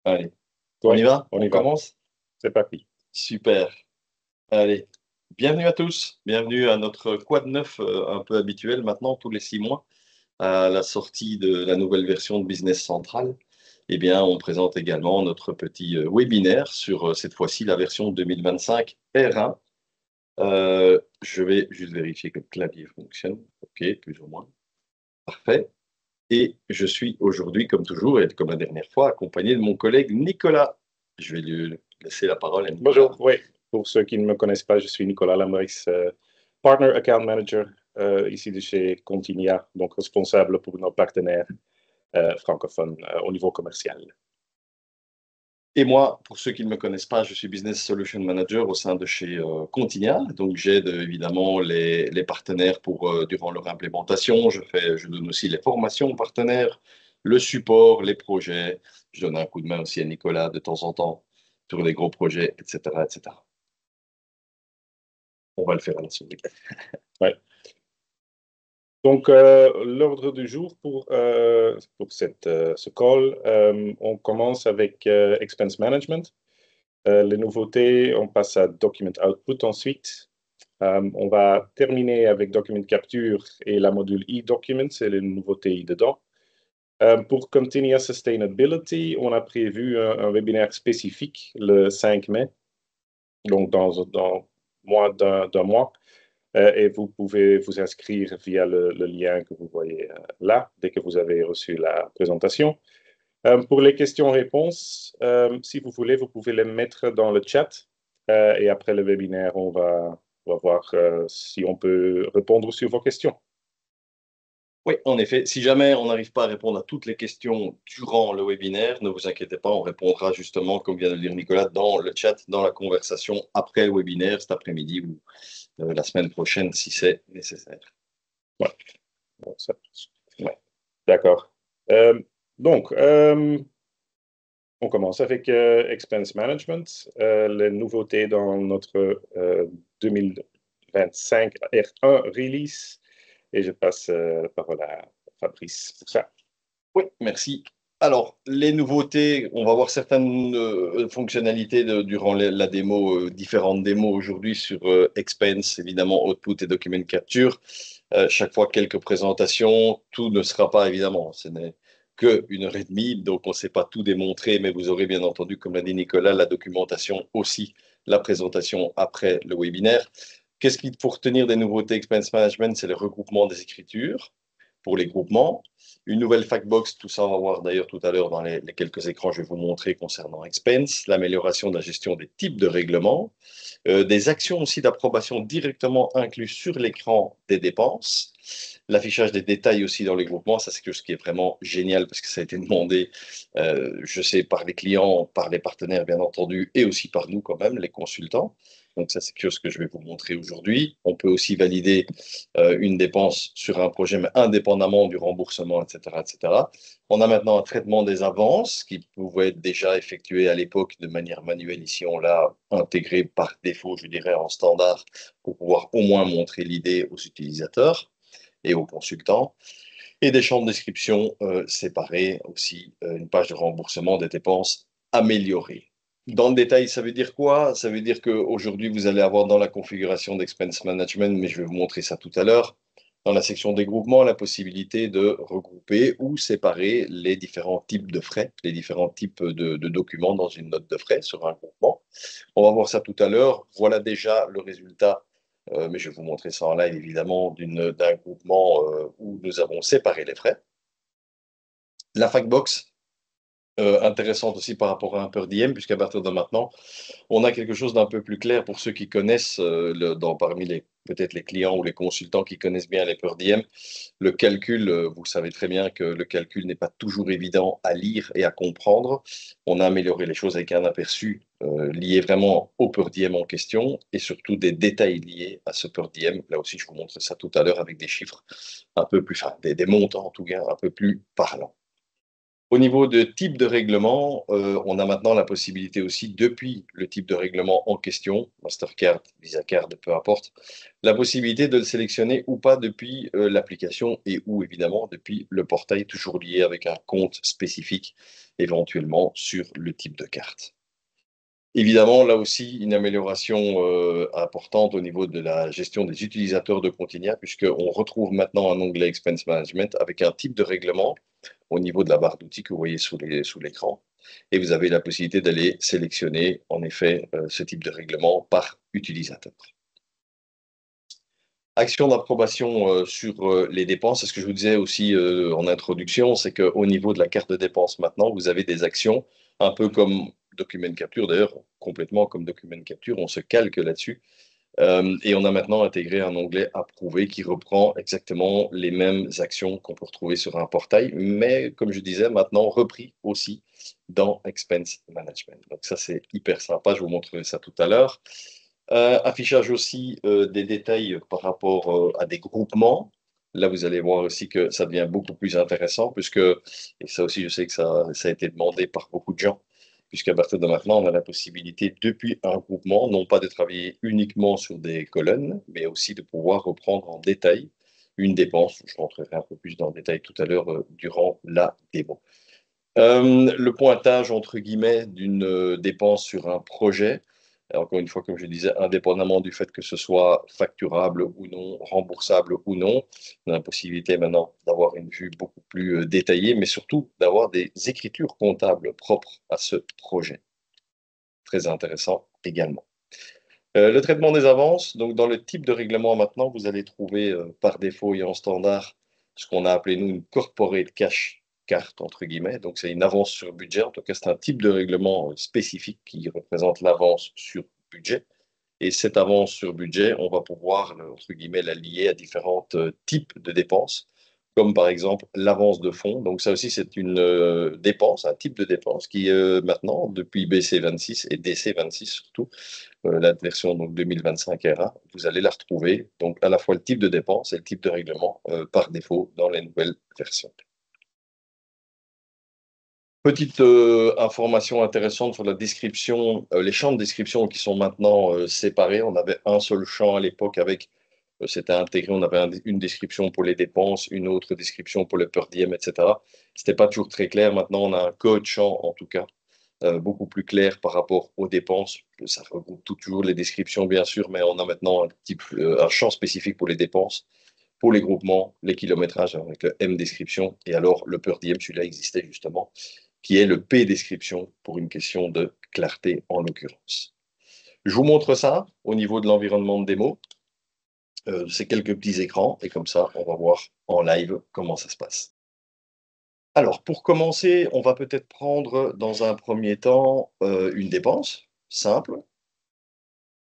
Allez, on y Oui, va? on On y va. commence? C'est parti. Super. Allez, bienvenue à tous. Bienvenue à notre quad neuf un peu habituel maintenant, tous les 6 mois, à la sortie de la nouvelle version de Business Central. Eh bien, on présente également notre petit webinaire sur cette fois-ci la version 2025 R1. Je vais juste vérifier que le clavier fonctionne. OK, plus ou moins. Parfait. Et je suis aujourd'hui, comme toujours, et comme la dernière fois, accompagné de mon collègue Nicolas. Je vais lui laisser la parole à Bonjour. Nicolas. Oui, pour ceux qui ne me connaissent pas, je suis Nicolas Lamrex, Partner Account Manager ici de chez Continia, donc responsable pour nos partenaires francophones au niveau commercial. Et moi, pour ceux qui ne me connaissent pas, je suis Business Solution Manager au sein de chez Continia. Donc, j'aide évidemment les partenaires durant leur implémentation. Je donne aussi les formations aux partenaires, le support, les projets. Je donne un coup de main aussi à Nicolas de temps en temps sur les gros projets, etc., etc. On va le faire à la suite. Ouais. Donc, l'ordre du jour pour ce call, on commence avec Expense Management. Les nouveautés, on passe à Document Output ensuite. On va terminer avec Document Capture et la module e-Documents et les nouveautés dedans. Pour Continua Sustainability, on a prévu un webinaire spécifique le 5 mai, donc dans moins d'un mois. Et vous pouvez vous inscrire via le lien que vous voyez là, dès que vous avez reçu la présentation. Pour les questions-réponses, si vous voulez, vous pouvez les mettre dans le chat. Et après le webinaire, on va voir si on peut répondre sur vos questions. Oui, en effet, si jamais on n'arrive pas à répondre à toutes les questions durant le webinaire, ne vous inquiétez pas, on répondra justement, comme vient de le dire Nicolas, dans le chat, dans la conversation après le webinaire, cet après-midi ou la semaine prochaine, si c'est nécessaire. Ouais. Bon, ouais. D'accord. Euh, donc, on commence avec Expense Management, les nouveautés dans notre 2025 R1 release. Et je passe la parole à Fabrice pour ça. Oui, merci. Alors, les nouveautés, on va voir certaines fonctionnalités durant la démo, différentes démos aujourd'hui sur Expense, évidemment, Output et Document Capture. Chaque fois, quelques présentations. Tout ne sera pas, évidemment, ce n'est que 1 heure et demie, donc on ne sait pas tout démontrer, mais vous aurez bien entendu, comme l'a dit Nicolas, la documentation aussi, la présentation après le webinaire. Qu'est-ce qu'il faut retenir des nouveautés Expense Management? C'est le regroupement des écritures pour les groupements. Une nouvelle Factbox, tout ça on va voir d'ailleurs tout à l'heure dans les quelques écrans que je vais vous montrer concernant Expense, l'amélioration de la gestion des types de règlements, des actions aussi d'approbation directement inclus sur l'écran des dépenses, l'affichage des détails aussi dans les groupements, ça c'est quelque chose qui est vraiment génial parce que ça a été demandé, je sais, par les clients, par les partenaires bien entendu, et aussi par nous quand même, les consultants. Donc ça c'est quelque chose que je vais vous montrer aujourd'hui. On peut aussi valider une dépense sur un projet, mais indépendamment du remboursement, etc., etc. On a maintenant un traitement des avances qui pouvait être déjà effectué à l'époque de manière manuelle. Ici, on l'a intégré par défaut, je dirais, en standard pour pouvoir au moins montrer l'idée aux utilisateurs et aux consultants. Et des champs de description séparés aussi, une page de remboursement des dépenses améliorée. Dans le détail, ça veut dire quoi? Ça veut dire qu'aujourd'hui, vous allez avoir dans la configuration d'Expense Management, mais je vais vous montrer ça tout à l'heure, dans la section des groupements, la possibilité de regrouper ou séparer les différents types de frais, les différents types de documents dans une note de frais sur un groupement. On va voir ça tout à l'heure. Voilà déjà le résultat, mais je vais vous montrer ça en live évidemment, d'un groupement où nous avons séparé les frais. La Factbox, intéressante aussi par rapport à un per diem, puisqu'à partir de maintenant, on a quelque chose d'un peu plus clair pour ceux qui connaissent, parmi peut-être les clients ou les consultants qui connaissent bien les per diem. Le calcul, vous savez très bien que le calcul n'est pas toujours évident à lire et à comprendre. On a amélioré les choses avec un aperçu lié vraiment au per diem en question et surtout des détails liés à ce per diem. Là aussi, je vous montre ça tout à l'heure avec des chiffres un peu plus, enfin, des montants en tout cas un peu plus parlants. Au niveau de type de règlement, on a maintenant la possibilité aussi, depuis le type de règlement en question, Mastercard, Visa Card, peu importe, la possibilité de le sélectionner ou pas depuis l'application et ou évidemment depuis le portail, toujours lié avec un compte spécifique, éventuellement sur le type de carte. Évidemment, là aussi, une amélioration importante au niveau de la gestion des utilisateurs de Continia, puisqu'on retrouve maintenant un onglet Expense Management avec un type de règlement au niveau de la barre d'outils que vous voyez sous l'écran. Et vous avez la possibilité d'aller sélectionner, en effet, ce type de règlement par utilisateur. Action d'approbation sur les dépenses. C'est ce que je vous disais aussi en introduction, c'est qu'au niveau de la carte de dépenses, maintenant, vous avez des actions, un peu comme Document Capture, d'ailleurs, complètement comme Document Capture, on se calque là-dessus. Et on a maintenant intégré un onglet approuvé qui reprend exactement les mêmes actions qu'on peut retrouver sur un portail, mais comme je disais, maintenant repris aussi dans Expense Management. Donc ça, c'est hyper sympa, je vous montrerai ça tout à l'heure. Affichage aussi des détails par rapport à des groupements. Là, vous allez voir aussi que ça devient beaucoup plus intéressant, puisque, et ça aussi, je sais que ça a été demandé par beaucoup de gens, puisqu'à partir de maintenant, on a la possibilité, depuis un groupement, non pas de travailler uniquement sur des colonnes, mais aussi de pouvoir reprendre en détail une dépense. Je rentrerai un peu plus dans le détail tout à l'heure durant la démo. Le pointage, entre guillemets, d'une dépense sur un projet, encore une fois, comme je disais, indépendamment du fait que ce soit facturable ou non, remboursable ou non, on a la possibilité maintenant d'avoir une vue beaucoup plus détaillée, mais surtout d'avoir des écritures comptables propres à ce projet. Très intéressant également. Le traitement des avances, donc dans le type de règlement maintenant, vous allez trouver par défaut et en standard ce qu'on a appelé nous une corporate cash carte, entre guillemets. Donc c'est une avance sur budget. En tout cas, c'est un type de règlement spécifique qui représente l'avance sur budget. Et cette avance sur budget, on va pouvoir, entre guillemets, la lier à différents types de dépenses, comme par exemple l'avance de fonds. Donc ça aussi, c'est une dépense, un type de dépense qui maintenant, depuis BC26 et DC26 surtout, la version donc 2025 RA, vous allez la retrouver, donc à la fois le type de dépense et le type de règlement par défaut dans les nouvelles versions. Petite information intéressante sur la description, les champs de description qui sont maintenant séparés. On avait un seul champ à l'époque avec, c'était intégré, on avait une description pour les dépenses, une autre description pour le per diem, etc. C'était pas toujours très clair. Maintenant, on a un code champ, en tout cas, beaucoup plus clair par rapport aux dépenses. Ça regroupe toujours les descriptions, bien sûr, mais on a maintenant un champ spécifique pour les dépenses, pour les groupements, les kilométrages avec le M description, et alors le per diem, celui-là existait justement, qui est le P description pour une question de clarté en l'occurrence. Je vous montre ça au niveau de l'environnement de démo. C'est quelques petits écrans et comme ça, on va voir en live comment ça se passe. Alors, pour commencer, on va peut-être prendre dans un premier temps une dépense simple.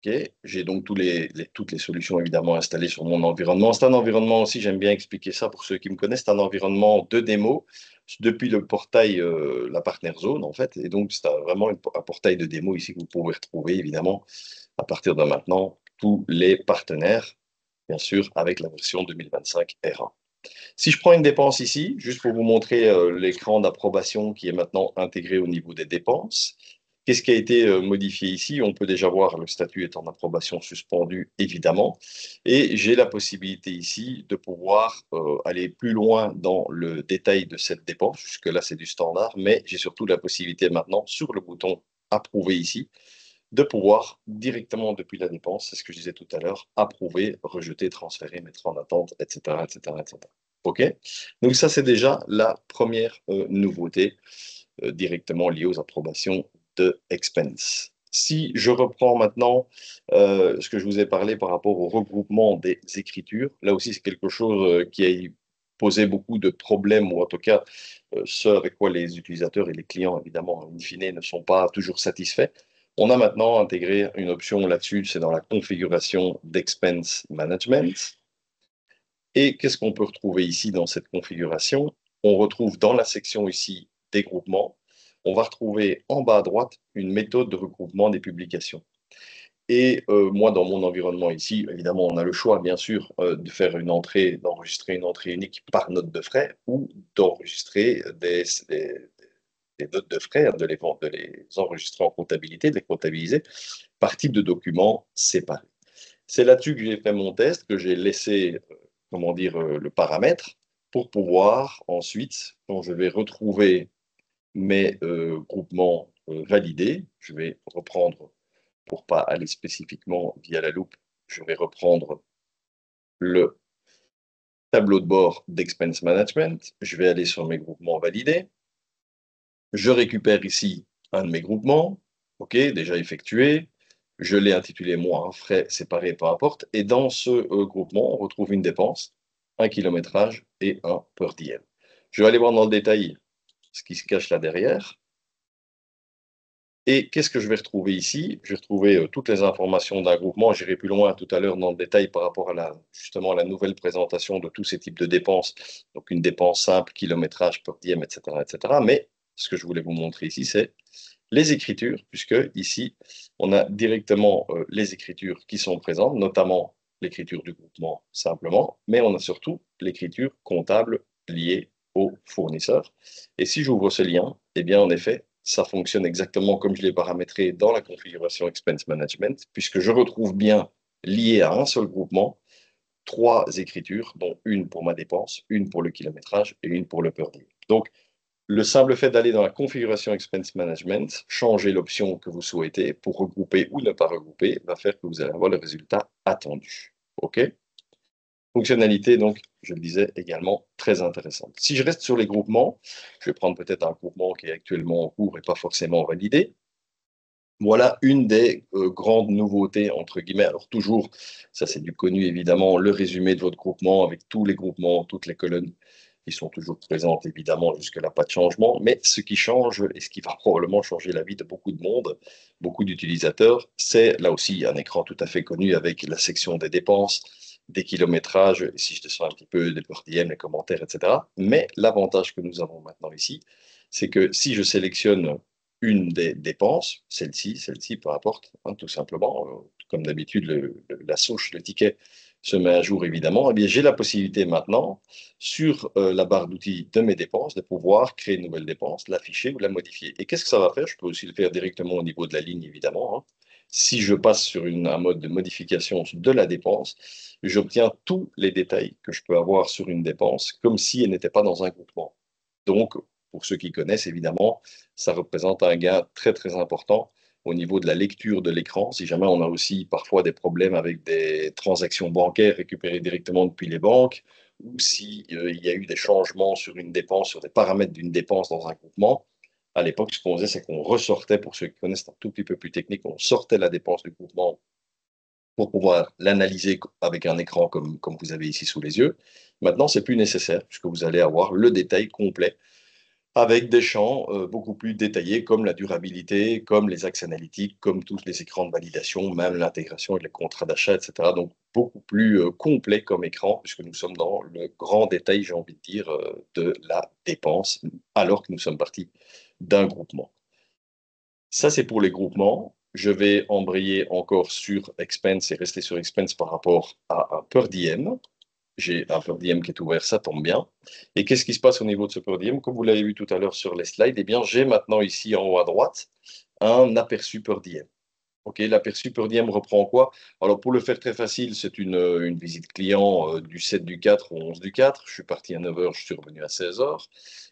Okay. J'ai donc toutes les solutions évidemment installées sur mon environnement. C'est un environnement aussi, j'aime bien expliquer ça pour ceux qui me connaissent, c'est un environnement de démo depuis le portail, la Partner Zone en fait. Et donc, c'est vraiment un portail de démo ici que vous pouvez retrouver évidemment à partir de maintenant tous les partenaires, bien sûr, avec la version 2025 RA. Si je prends une dépense ici, juste pour vous montrer l'écran d'approbation qui est maintenant intégré au niveau des dépenses, qu'est-ce qui a été modifié ici? On peut déjà voir le statut est en approbation suspendue, évidemment. Et j'ai la possibilité ici de pouvoir aller plus loin dans le détail de cette dépense. Jusque-là, c'est du standard, mais j'ai surtout la possibilité maintenant, sur le bouton approuver ici, de pouvoir directement depuis la dépense, c'est ce que je disais tout à l'heure, approuver, rejeter, transférer, mettre en attente, etc., etc., etc. OK? Donc ça, c'est déjà la première nouveauté directement liée aux approbations de Expense. Si je reprends maintenant ce que je vous ai parlé par rapport au regroupement des écritures, là aussi, c'est quelque chose qui a posé beaucoup de problèmes, ou en tout cas, ce avec quoi les utilisateurs et les clients, évidemment, in fine, ne sont pas toujours satisfaits. On a maintenant intégré une option là-dessus, c'est dans la configuration d'Expense Management. Et qu'est-ce qu'on peut retrouver ici dans cette configuration? On retrouve dans la section ici des groupements, on va retrouver en bas à droite une méthode de regroupement des publications. Et moi, dans mon environnement ici, évidemment, on a le choix, bien sûr, de faire une entrée, d'enregistrer une entrée unique par note de frais ou d'enregistrer des notes de frais, hein, de les enregistrer en comptabilité, de les comptabiliser par type de document séparé. C'est là-dessus que j'ai fait mon test, que j'ai laissé, comment dire, le paramètre pour pouvoir ensuite, quand je vais retrouver mes groupements validés, je vais reprendre, pour pas aller spécifiquement via la loupe, je vais reprendre le tableau de bord d'Expense Management. Je vais aller sur mes groupements validés. Je récupère ici un de mes groupements, OK, déjà effectué. Je l'ai intitulé moi, un frais séparé, peu importe. Et dans ce groupement, on retrouve une dépense, un kilométrage et un per diem. Je vais aller voir dans le détail ce qui se cache là derrière. Et qu'est-ce que je vais retrouver ici? Je vais retrouver toutes les informations d'un groupement. J'irai plus loin tout à l'heure dans le détail par rapport à justement à la nouvelle présentation de tous ces types de dépenses. Donc une dépense simple, kilométrage, per diem, etc., etc. Mais ce que je voulais vous montrer ici, c'est les écritures, puisque ici, on a directement les écritures qui sont présentes, notamment l'écriture du groupement simplement, mais on a surtout l'écriture comptable liée au fournisseur. Et si j'ouvre ce lien, eh bien, en effet, ça fonctionne exactement comme je l'ai paramétré dans la configuration Expense Management, puisque je retrouve bien lié à un seul groupement trois écritures, dont une pour ma dépense, une pour le kilométrage et une pour le per diem. Donc, le simple fait d'aller dans la configuration Expense Management, changer l'option que vous souhaitez pour regrouper ou ne pas regrouper, va faire que vous allez avoir le résultat attendu. OK? Fonctionnalité, donc, je le disais, également très intéressante. Si je reste sur les groupements, je vais prendre peut-être un groupement qui est actuellement en cours et pas forcément validé. Voilà une des grandes nouveautés, entre guillemets. Alors toujours, ça c'est du connu évidemment, le résumé de votre groupement avec tous les groupements, toutes les colonnes qui sont toujours présentes évidemment, jusque-là pas de changement. Mais ce qui change et ce qui va probablement changer la vie de beaucoup de monde, beaucoup d'utilisateurs, c'est là aussi un écran tout à fait connu avec la section des dépenses, des kilométrages, et si je descends un petit peu, des per diem, les commentaires, etc. Mais l'avantage que nous avons maintenant ici, c'est que si je sélectionne une des dépenses, celle-ci, peu importe, hein, tout simplement, comme d'habitude, la souche, le ticket se met à jour évidemment, eh bien, j'ai la possibilité maintenant, sur la barre d'outils de mes dépenses, de pouvoir créer une nouvelle dépense, l'afficher ou la modifier. Et qu'est-ce que ça va faire? Je peux aussi le faire directement au niveau de la ligne, évidemment, hein. Si je passe sur un mode de modification de la dépense, j'obtiens tous les détails que je peux avoir sur une dépense, comme si elle n'était pas dans un groupement. Donc, pour ceux qui connaissent, évidemment, ça représente un gain très, très important au niveau de la lecture de l'écran. Si jamais on a aussi parfois des problèmes avec des transactions bancaires récupérées directement depuis les banques, ou si, il y a eu des changements sur une dépense, sur des paramètres d'une dépense dans un groupement, à l'époque, ce qu'on faisait, c'est qu'on ressortait, pour ceux qui connaissent un tout petit peu plus technique, on sortait la dépense du groupement pour pouvoir l'analyser avec un écran comme vous avez ici sous les yeux. Maintenant, c'est plus nécessaire, puisque vous allez avoir le détail complet avec des champs beaucoup plus détaillés comme la durabilité, comme les axes analytiques, comme tous les écrans de validation, même l'intégration et les contrats d'achat, etc. Donc beaucoup plus complet comme écran, puisque nous sommes dans le grand détail, j'ai envie de dire, de la dépense, alors que nous sommes partis d'un groupement. Ça, c'est pour les groupements. Je vais embrayer encore sur Expense et rester sur Expense par rapport à un per diem. J'ai un per diem qui est ouvert, ça tombe bien. Et qu'est-ce qui se passe au niveau de ce per diem? Comme vous l'avez vu tout à l'heure sur les slides, eh bien, j'ai maintenant ici en haut à droite un aperçu per diem. OK, l'aperçu per diem reprend quoi? Alors, pour le faire très facile, c'est une visite client du 7 du 4 au 11 du 4. Je suis parti à 9 heures, je suis revenu à 16 heures.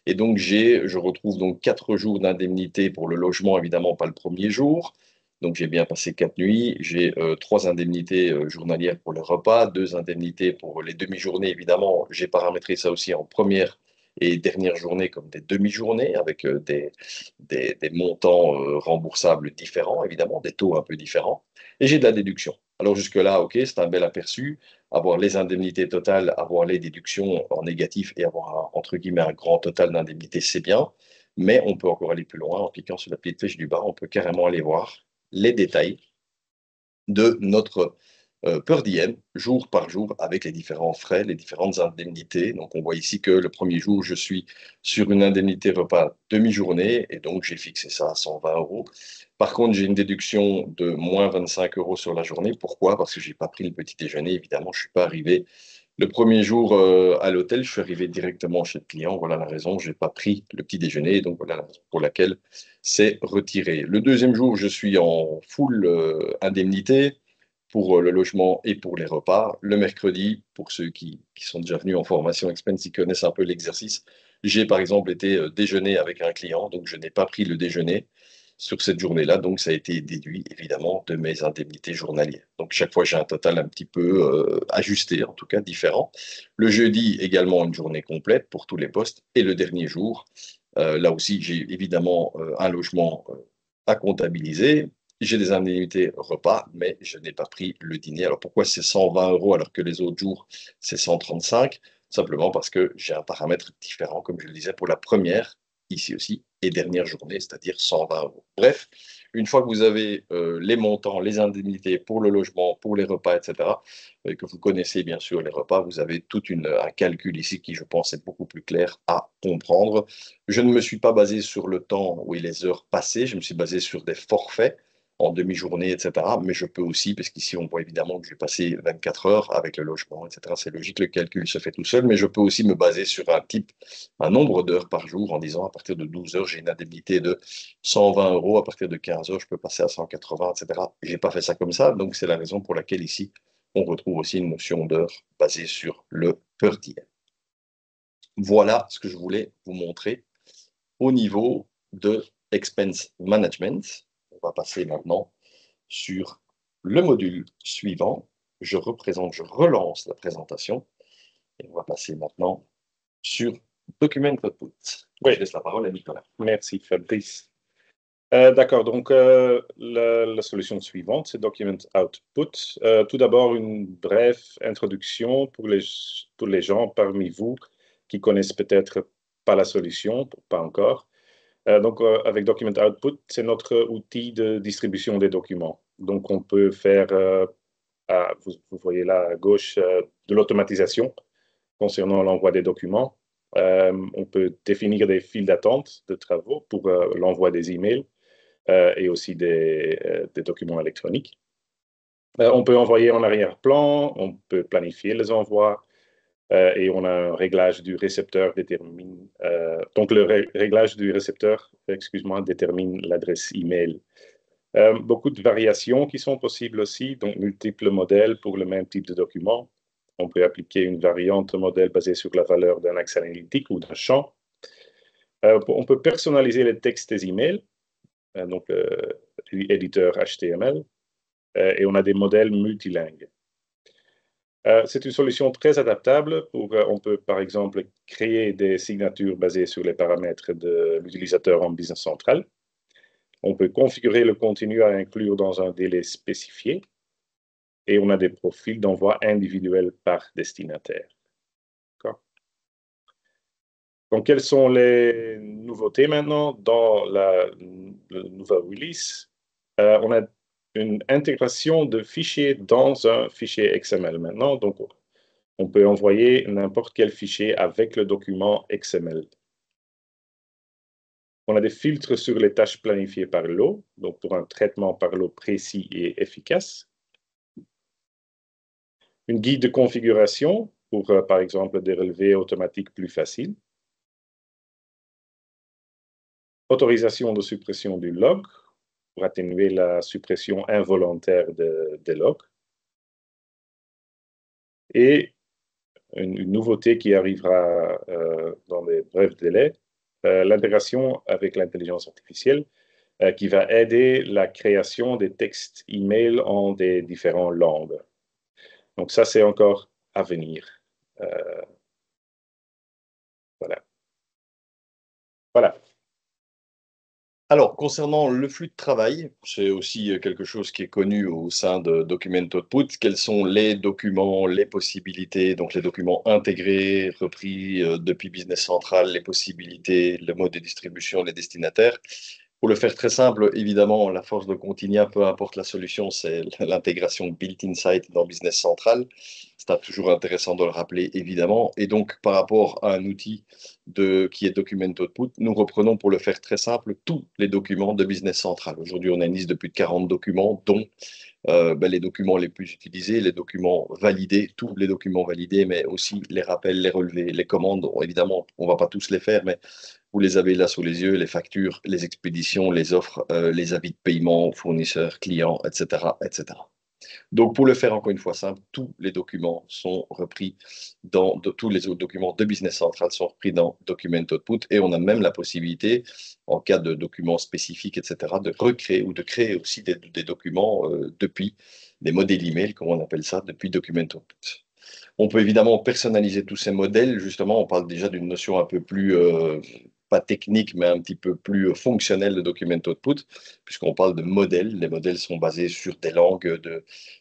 Et donc, je retrouve donc 4 jours d'indemnité pour le logement, évidemment, pas le premier jour. Donc, j'ai bien passé 4 nuits. J'ai 3 indemnités journalières pour le repas, 2 indemnités pour les demi-journées, évidemment. J'ai paramétré ça aussi en première et dernière journée comme des demi-journées avec des montants remboursables différents, évidemment, des taux un peu différents. Et j'ai de la déduction. Alors jusque-là, OK, c'est un bel aperçu. Avoir les indemnités totales, avoir les déductions en négatif et avoir, entre guillemets, un grand total d'indemnités, c'est bien. Mais on peut encore aller plus loin. En cliquant sur la petite flèche du bas, on peut carrément aller voir les détails de notre per diem, jour par jour, avec les différents frais, les différentes indemnités. Donc, on voit ici que le premier jour, je suis sur une indemnité repas demi-journée, et donc j'ai fixé ça à 120 euros. Par contre, j'ai une déduction de moins 25 euros sur la journée. Pourquoi? Parce que je n'ai pas pris le petit déjeuner. Évidemment, je ne suis pas arrivé le premier jour à l'hôtel, je suis arrivé directement chez le client. Voilà la raison, je n'ai pas pris le petit déjeuner, donc voilà la raison pour laquelle c'est retiré. Le deuxième jour, je suis en full indemnité pour le logement et pour les repas. Le mercredi, pour ceux qui sont déjà venus en formation Expense, qui connaissent un peu l'exercice, j'ai par exemple été déjeuner avec un client, donc je n'ai pas pris le déjeuner sur cette journée-là, donc ça a été déduit évidemment de mes indemnités journalières. Donc chaque fois, j'ai un total un petit peu ajusté, en tout cas différent. Le jeudi, également une journée complète pour tous les postes. Et le dernier jour, là aussi, j'ai évidemment un logement à comptabiliser. J'ai des indemnités repas, mais je n'ai pas pris le dîner. Alors pourquoi c'est 120 euros alors que les autres jours, c'est 135? Simplement parce que j'ai un paramètre différent, comme je le disais, pour la première, ici aussi, et dernière journée, c'est-à-dire 120 euros. Bref, une fois que vous avez les montants, les indemnités pour le logement, pour les repas, etc., que vous connaissez bien sûr les repas, vous avez tout un calcul ici qui, je pense, est beaucoup plus clair à comprendre. Je ne me suis pas basé sur le temps ou les heures passées, je me suis basé sur des forfaits en demi-journée, etc. Mais je peux aussi, parce qu'ici on voit évidemment que je vais passer 24 heures avec le logement, etc. C'est logique, le calcul se fait tout seul, mais je peux aussi me baser sur un nombre d'heures par jour en disant à partir de 12 heures, j'ai une indemnité de 120 euros, à partir de 15 heures, je peux passer à 180, etc. Je n'ai pas fait ça comme ça, donc c'est la raison pour laquelle ici, on retrouve aussi une notion d'heure basée sur le per diem. Voilà ce que je voulais vous montrer au niveau de expense management. On va passer maintenant sur le module suivant. Je relance la présentation et on va passer maintenant sur Document Output. Oui. Je laisse la parole à Nicolas. Merci Fabrice. D'accord, donc la solution suivante, c'est Document Output. Tout d'abord, une brève introduction pour les gens parmi vous qui connaissent peut-être pas la solution, pas encore. Donc, avec Document Output, c'est notre outil de distribution des documents. Donc, on peut faire, vous voyez là à gauche, de l'automatisation concernant l'envoi des documents. On peut définir des files d'attente de travaux pour l'envoi des emails et aussi des documents électroniques. On peut envoyer en arrière-plan, on peut planifier les envois, et on a un réglage du récepteur détermine. Donc, le réglage du récepteur, excuse-moi, détermine l'adresse email. Beaucoup de variations qui sont possibles aussi, donc multiples modèles pour le même type de document. On peut appliquer une variante modèle basée sur la valeur d'un axe analytique ou d'un champ. On peut personnaliser les textes des emails, donc l'éditeur HTML, et on a des modèles multilingues. C'est une solution très adaptable. On peut, par exemple, créer des signatures basées sur les paramètres de l'utilisateur en Business Central. On peut configurer le contenu à inclure dans un délai spécifié. Et on a des profils d'envoi individuels par destinataire. Donc, quelles sont les nouveautés maintenant dans le nouveau release? On a une intégration de fichiers dans un fichier XML maintenant. Donc, on peut envoyer n'importe quel fichier avec le document XML. On a des filtres sur les tâches planifiées par lot, donc pour un traitement par lot précis et efficace. Une guide de configuration pour, par exemple, des relevés automatiques plus faciles. Autorisation de suppression du log pour atténuer la suppression involontaire des logs. Et une nouveauté qui arrivera dans les brefs délais, l'intégration avec l'intelligence artificielle qui va aider la création des textes email en des différentes langues. Donc ça, c'est encore à venir. Voilà. Voilà. Alors, concernant le flux de travail, c'est aussi quelque chose qui est connu au sein de Document Output. Quels sont les documents, les possibilités, donc les documents intégrés, repris depuis Business Central, les possibilités, le mode de distribution, les destinataires. Pour le faire très simple, évidemment, la force de Continia, peu importe la solution, c'est l'intégration Built Insight dans Business Central. C'est toujours intéressant de le rappeler, évidemment. Et donc, par rapport à un outil qui est Document Output, nous reprenons, pour le faire très simple, tous les documents de Business Central. Aujourd'hui, on a une liste de plus de 40 documents, dont les documents les plus utilisés, les documents validés, tous les documents validés, mais aussi les rappels, les relevés, les commandes. Évidemment, on ne va pas tous les faire, mais vous les avez là sous les yeux, les factures, les expéditions, les offres, les avis de paiement, fournisseurs, clients, etc., etc. Donc, pour le faire encore une fois simple, tous les documents sont repris tous les autres documents de Business Central sont repris dans Document Output et on a même la possibilité, en cas de documents spécifiques, etc., de recréer ou de créer aussi des documents depuis des modèles email, comme on appelle ça, depuis Document Output. On peut évidemment personnaliser tous ces modèles. Justement, on parle déjà d'une notion un peu plus, pas technique, mais un petit peu plus fonctionnelle de Document Output, puisqu'on parle de modèles. Les modèles sont basés sur des langues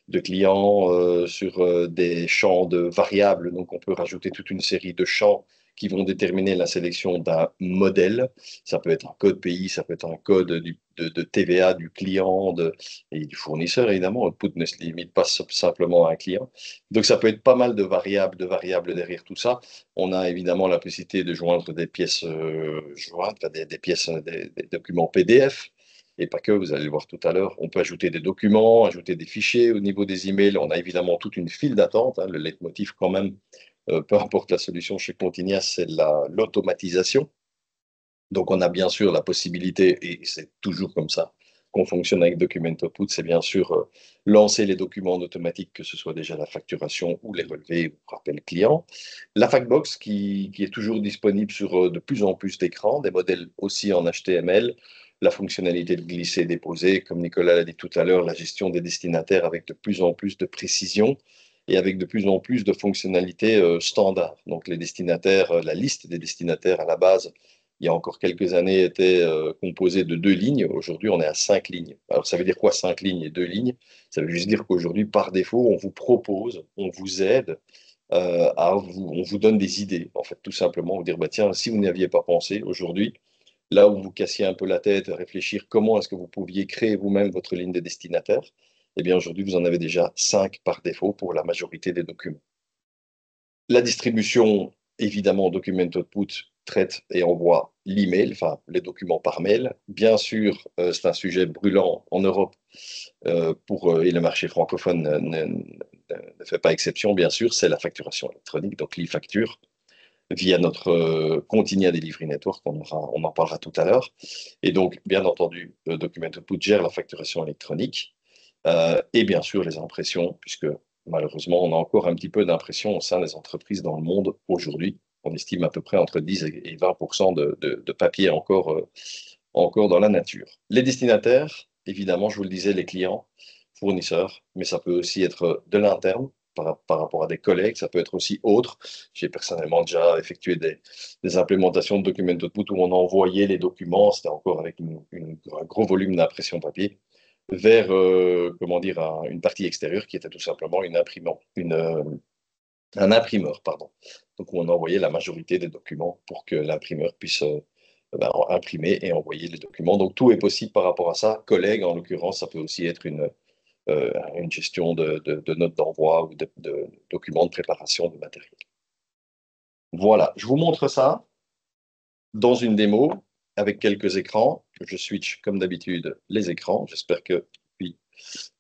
de clients, sur des champs de variables. Donc, on peut rajouter toute une série de champs qui vont déterminer la sélection d'un modèle. Ça peut être un code pays, ça peut être un code de TVA du client et du fournisseur, évidemment. Output ne se limite pas simplement à un client. Donc, ça peut être pas mal de variables derrière tout ça. On a évidemment la possibilité de joindre des pièces jointes, enfin, des pièces, des documents PDF. Et pas que, vous allez le voir tout à l'heure. On peut ajouter des documents, ajouter des fichiers au niveau des emails. On a évidemment toute une file d'attente. Le leitmotiv, quand même, peu importe la solution chez Continia, c'est l'automatisation. Donc, on a bien sûr la possibilité, et c'est toujours comme ça qu'on fonctionne avec Document Output, c'est bien sûr lancer les documents en automatique, que ce soit déjà la facturation ou les relevés ou rappel client. La Factbox qui est toujours disponible sur de plus en plus d'écrans, des modèles aussi en HTML, la fonctionnalité de glisser et déposer, comme Nicolas l'a dit tout à l'heure, la gestion des destinataires avec de plus en plus de précision et avec de plus en plus de fonctionnalités standards. Donc les destinataires, la liste des destinataires à la base, il y a encore quelques années, était composé de 2 lignes. Aujourd'hui, on est à 5 lignes. Alors, ça veut dire quoi, 5 lignes et 2 lignes? Ça veut juste dire qu'aujourd'hui, par défaut, on vous propose, on vous aide, on vous donne des idées, en fait, tout simplement. Vous dire, bah, tiens, si vous n'y aviez pas pensé aujourd'hui, là où vous cassiez un peu la tête, réfléchir comment est-ce que vous pouviez créer vous-même votre ligne de destinataire, eh bien, aujourd'hui, vous en avez déjà 5 par défaut pour la majorité des documents. La distribution, évidemment, Document Output traite et envoie l'email, enfin les documents par mail. Bien sûr, c'est un sujet brûlant en Europe et le marché francophone ne fait pas exception, bien sûr, c'est la facturation électronique, donc l'e-facture, via notre Continia Delivery Network, on en parlera tout à l'heure. Et donc, bien entendu, le Document Output gère la facturation électronique et bien sûr les impressions, puisque malheureusement, on a encore un petit peu d'impression au sein des entreprises dans le monde aujourd'hui. On estime à peu près entre 10 et 20% de papier encore dans la nature. Les destinataires, évidemment, je vous le disais, les clients, fournisseurs, mais ça peut aussi être de l'interne par rapport à des collègues, ça peut être aussi autre. J'ai personnellement déjà effectué des implémentations de Document Output où on envoyait les documents, c'était encore avec un gros volume d'impression papier, vers comment dire, une partie extérieure qui était tout simplement un imprimeur, pardon. Donc, où on envoyait la majorité des documents pour que l'imprimeur puisse imprimer et envoyer les documents. Donc, tout est possible par rapport à ça. Collègue, en l'occurrence, ça peut aussi être une gestion de notes d'envoi ou de documents de préparation de matériel. Voilà, je vous montre ça dans une démo avec quelques écrans. Je switch comme d'habitude les écrans. J'espère que, oui,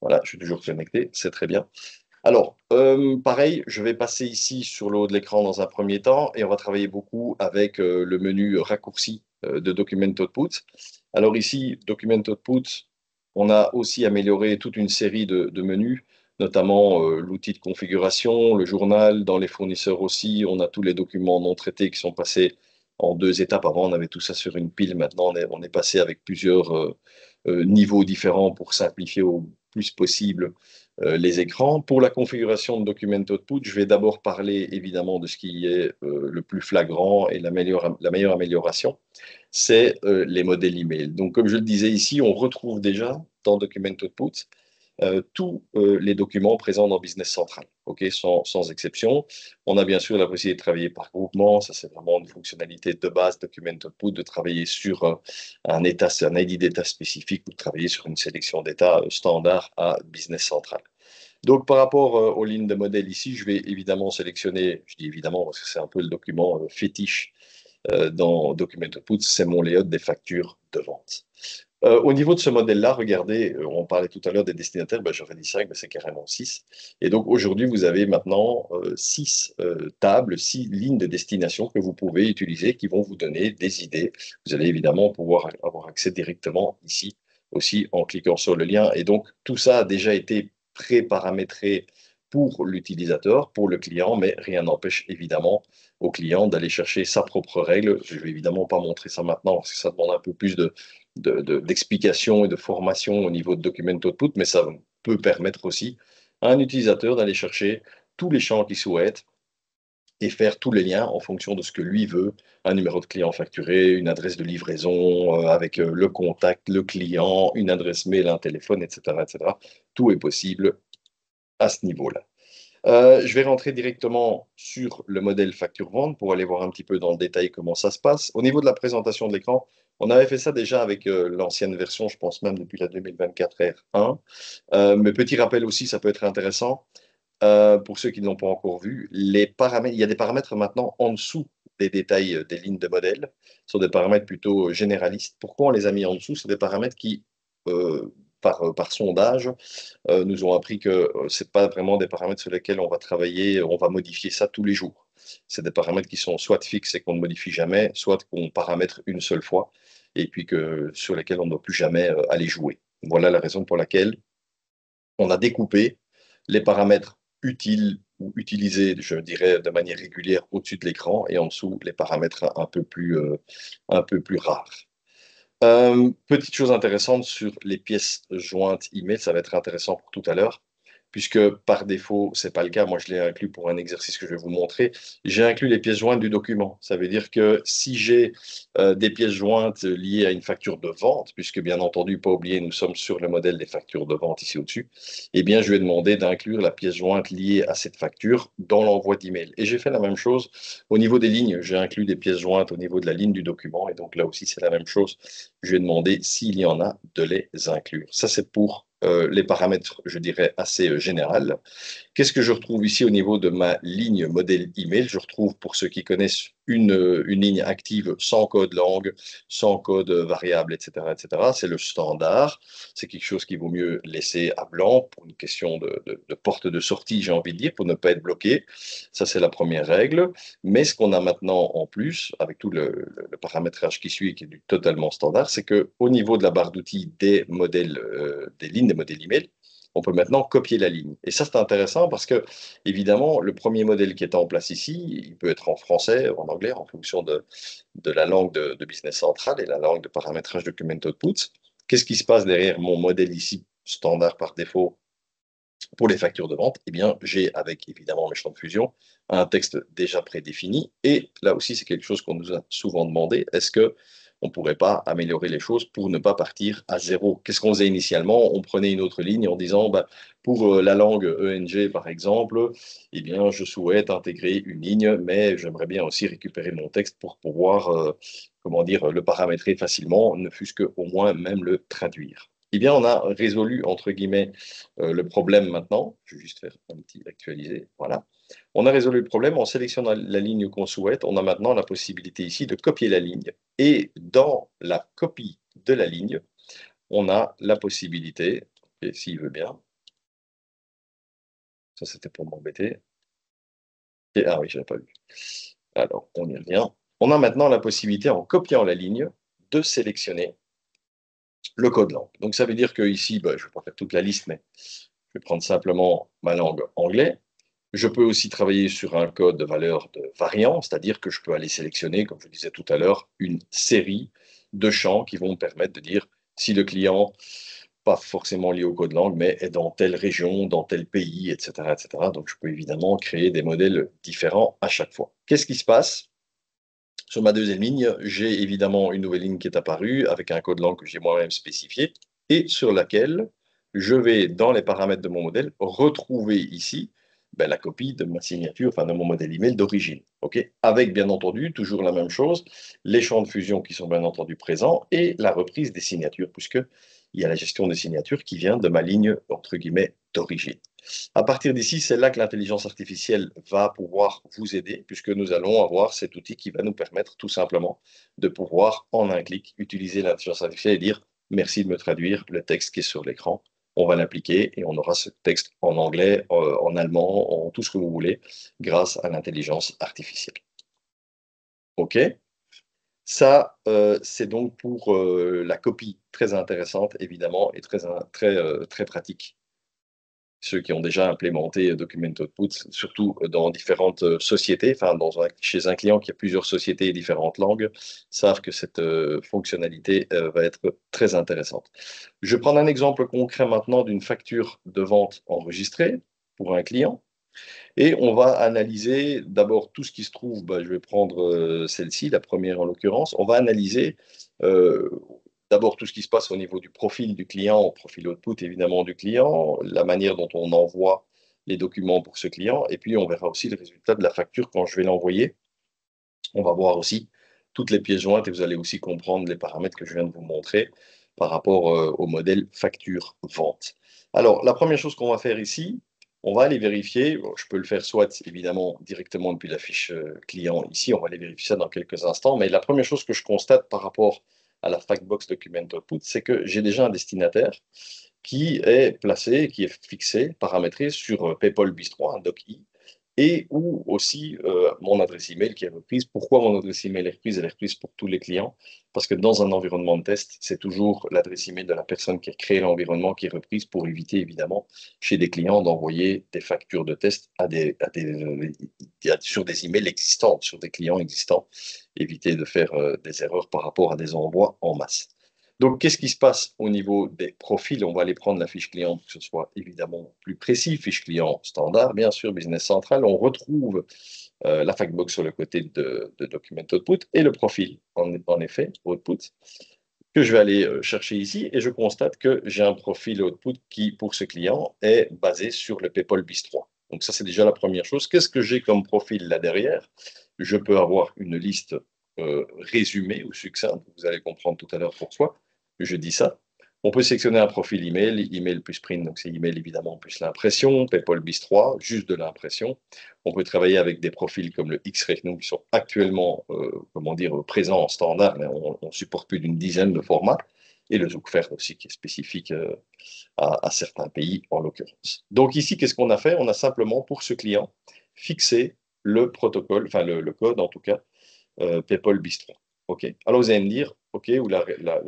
voilà, je suis toujours connecté, c'est très bien. Alors, pareil, je vais passer ici sur le haut de l'écran dans un premier temps et on va travailler beaucoup avec le menu raccourci de Document Output. Alors ici, Document Output, on a aussi amélioré toute une série de menus, notamment l'outil de configuration, le journal, dans les fournisseurs aussi, on a tous les documents non traités qui sont passés en 2 étapes. Avant, on avait tout ça sur une pile, maintenant on est passé avec plusieurs niveaux différents pour simplifier au plus possible les écrans. Pour la configuration de Document Output, je vais d'abord parler évidemment de ce qui est le plus flagrant et la meilleure amélioration, c'est les modèles email. Donc, comme je le disais ici, on retrouve déjà dans Document Output tous les documents présents dans Business Central, sans exception. On a bien sûr la possibilité de travailler par groupement, ça c'est vraiment une fonctionnalité de base, Document Output, de travailler sur un ID d'état spécifique ou de travailler sur une sélection d'états standard à Business Central. Donc, par rapport aux lignes de modèle ici, je vais évidemment sélectionner, je dis évidemment parce que c'est un peu le document fétiche dans Document Output, c'est mon layout des factures de vente. Au niveau de ce modèle-là, regardez, on parlait tout à l'heure des destinataires, ben, j'aurais dit 5, mais c'est carrément 6. Et donc aujourd'hui, vous avez maintenant 6 tables, 6 lignes de destination que vous pouvez utiliser qui vont vous donner des idées. Vous allez évidemment pouvoir avoir accès directement ici aussi en cliquant sur le lien. Et donc tout ça a déjà été pré-paramétré pour l'utilisateur, pour le client, mais rien n'empêche évidemment au client d'aller chercher sa propre règle. Je ne vais évidemment pas montrer ça maintenant parce que ça demande un peu plus d'explication et de formation au niveau de Document Output, mais ça peut permettre aussi à un utilisateur d'aller chercher tous les champs qu'il souhaite et faire tous les liens en fonction de ce que lui veut, un numéro de client facturé, une adresse de livraison avec le contact, le client, une adresse mail, un téléphone, etc., etc. Tout est possible à ce niveau-là. Je vais rentrer directement sur le modèle facture-vente pour aller voir un petit peu dans le détail comment ça se passe. Au niveau de la présentation de l'écran, on avait fait ça déjà avec l'ancienne version, je pense même depuis la 2024 R1. Mais petit rappel aussi, ça peut être intéressant pour ceux qui ne l'ont pas encore vu. Les paramètres, il y a des paramètres maintenant en dessous des détails des lignes de modèle. Ce sont des paramètres plutôt généralistes. Pourquoi on les a mis en dessous? C'est des paramètres qui, par sondage, nous ont appris que ce n'est pas vraiment des paramètres sur lesquels on va travailler, on va modifier ça tous les jours. C'est des paramètres qui sont soit fixes et qu'on ne modifie jamais, soit qu'on paramètre une seule fois, et puis sur lesquels on ne doit plus jamais aller jouer. Voilà la raison pour laquelle on a découpé les paramètres utiles ou utilisés, je dirais, de manière régulière au-dessus de l'écran, et en dessous, les paramètres un peu plus rares. Petite chose intéressante sur les pièces jointes email, ça va être intéressant pour tout à l'heure, puisque par défaut, c'est pas le cas. Moi, je l'ai inclus pour un exercice que je vais vous montrer. J'ai inclus les pièces jointes du document. Ça veut dire que si j'ai des pièces jointes liées à une facture de vente, puisque bien entendu, pas oublier, nous sommes sur le modèle des factures de vente ici au-dessus, eh bien, je vais demander d'inclure la pièce jointe liée à cette facture dans l'envoi d'email. Et j'ai fait la même chose au niveau des lignes. J'ai inclus des pièces jointes au niveau de la ligne du document. Et donc là aussi, c'est la même chose. Je vais demander s'il y en a de les inclure. Ça, c'est pour les paramètres, je dirais, assez général. Qu'est-ce que je retrouve ici au niveau de ma ligne modèle email? Je retrouve, pour ceux qui connaissent, une ligne active sans code langue, sans code variable, etc., etc. C'est le standard. C'est quelque chose qu'il vaut mieux laisser à blanc pour une question de porte de sortie, j'ai envie de dire, pour ne pas être bloqué. Ça, c'est la première règle. Mais ce qu'on a maintenant en plus, avec tout le paramétrage qui suit, qui est du totalement standard, c'est qu'au niveau de la barre d'outils des modèles, des lignes des modèles email, on peut maintenant copier la ligne. Et ça, c'est intéressant parce que, évidemment, le premier modèle qui est en place ici, il peut être en français ou en anglais en fonction de la langue de Business Central et la langue de paramétrage Document Output. Qu'est-ce qui se passe derrière mon modèle ici, standard par défaut, pour les factures de vente? Eh bien, j'ai, avec évidemment mes champs de fusion, un texte déjà prédéfini. Et là aussi, c'est quelque chose qu'on nous a souvent demandé. Est-ce que on ne pourrait pas améliorer les choses pour ne pas partir à zéro? Qu'est-ce qu'on faisait initialement? On prenait une autre ligne en disant, bah, pour la langue ENG, par exemple, eh bien, je souhaite intégrer une ligne, mais j'aimerais bien aussi récupérer mon texte pour pouvoir, comment dire, le paramétrer facilement, ne fût-ce qu'au moins même le traduire. Eh bien, on a résolu, entre guillemets, le problème maintenant. Je vais juste faire un petit actualiser. Voilà. On a résolu le problème en sélectionnant la ligne qu'on souhaite. On a maintenant la possibilité ici de copier la ligne. Et dans la copie de la ligne, on a la possibilité, et s'il veut bien, ça c'était pour m'embêter. Ah oui, je n'avais pas vu. Alors, on y revient. On a maintenant la possibilité, en copiant la ligne, de sélectionner le code langue. Donc ça veut dire que ici, bah, je ne vais pas faire toute la liste, mais je vais prendre simplement ma langue anglais. Je peux aussi travailler sur un code de valeur de variant, c'est-à-dire que je peux aller sélectionner, comme je disais tout à l'heure, une série de champs qui vont me permettre de dire si le client, pas forcément lié au code langue, mais est dans telle région, dans tel pays, etc., etc. Donc je peux évidemment créer des modèles différents à chaque fois. Qu'est-ce qui se passe? Sur ma deuxième ligne, j'ai évidemment une nouvelle ligne qui est apparue avec un code langue que j'ai moi-même spécifié et sur laquelle je vais dans les paramètres de mon modèle retrouver ici la copie de ma signature, enfin de mon modèle email d'origine. Avec bien entendu toujours la même chose, les champs de fusion qui sont bien entendu présents et la reprise des signatures, puisque il y a la gestion des signatures qui vient de ma ligne entre guillemets d'origine. À partir d'ici, c'est là que l'intelligence artificielle va pouvoir vous aider, puisque nous allons avoir cet outil qui va nous permettre tout simplement de pouvoir, en un clic, utiliser l'intelligence artificielle et dire « Merci de me traduire le texte qui est sur l'écran ». On va l'appliquer et on aura ce texte en anglais, en allemand, en tout ce que vous voulez, grâce à l'intelligence artificielle. OK? Ça, c'est donc pour la copie, très intéressante, évidemment, et très pratique. Ceux qui ont déjà implémenté Document Output, surtout dans différentes sociétés, enfin chez un client qui a plusieurs sociétés et différentes langues, savent que cette fonctionnalité va être très intéressante. Je vais prendre un exemple concret maintenant d'une facture de vente enregistrée pour un client. Et on va analyser d'abord tout ce qui se trouve, je vais prendre celle-ci, la première en l'occurrence. On va analyser d'abord tout ce qui se passe au niveau du profil du client, profil output évidemment du client, la manière dont on envoie les documents pour ce client, et puis on verra aussi le résultat de la facture quand je vais l'envoyer. On va voir aussi toutes les pièces jointes et vous allez aussi comprendre les paramètres que je viens de vous montrer par rapport au modèle facture-vente. Alors, la première chose qu'on va faire ici, on va aller vérifier, je peux le faire soit évidemment directement depuis la fiche client ici, on va aller vérifier ça dans quelques instants, mais la première chose que je constate par rapport à la Factbox Document Output, c'est que j'ai déjà un destinataire qui est placé, qui est fixé, paramétré sur PayPal BIS3, un doc-i, et ou aussi mon adresse email qui est reprise. Pourquoi mon adresse email est reprise? Elle est reprise pour tous les clients, parce que dans un environnement de test, c'est toujours l'adresse email de la personne qui a créé l'environnement qui est reprise pour éviter évidemment chez des clients d'envoyer des factures de test sur des emails existants, sur des clients existants, éviter de faire des erreurs par rapport à des envois en masse. Donc, qu'est-ce qui se passe au niveau des profils? On va aller prendre la fiche client pour que ce soit évidemment plus précis. Fiche client standard, bien sûr, Business Central. On retrouve la Factbox sur le côté de Document Output et le profil, en effet, Output, que je vais aller chercher ici. Et je constate que j'ai un profil Output qui, pour ce client, est basé sur le PayPal BIS3. Donc, ça, c'est déjà la première chose. Qu'est-ce que j'ai comme profil là derrière? Je peux avoir une liste résumée ou succincte. Vous allez comprendre tout à l'heure pourquoi je dis ça. On peut sélectionner un profil email, email plus print, donc c'est email évidemment plus l'impression, PayPal BIS3, juste de l'impression. On peut travailler avec des profils comme le X-Rechnung qui sont actuellement présents en standard, mais on ne supporte plus d'une dizaine de formats. Et le Zookfert aussi qui est spécifique à certains pays en l'occurrence. Donc ici, qu'est-ce qu'on a fait? On a simplement pour ce client fixé le protocole, enfin le code en tout cas, PayPal BIS3. OK. Alors vous allez me dire, OK, ou la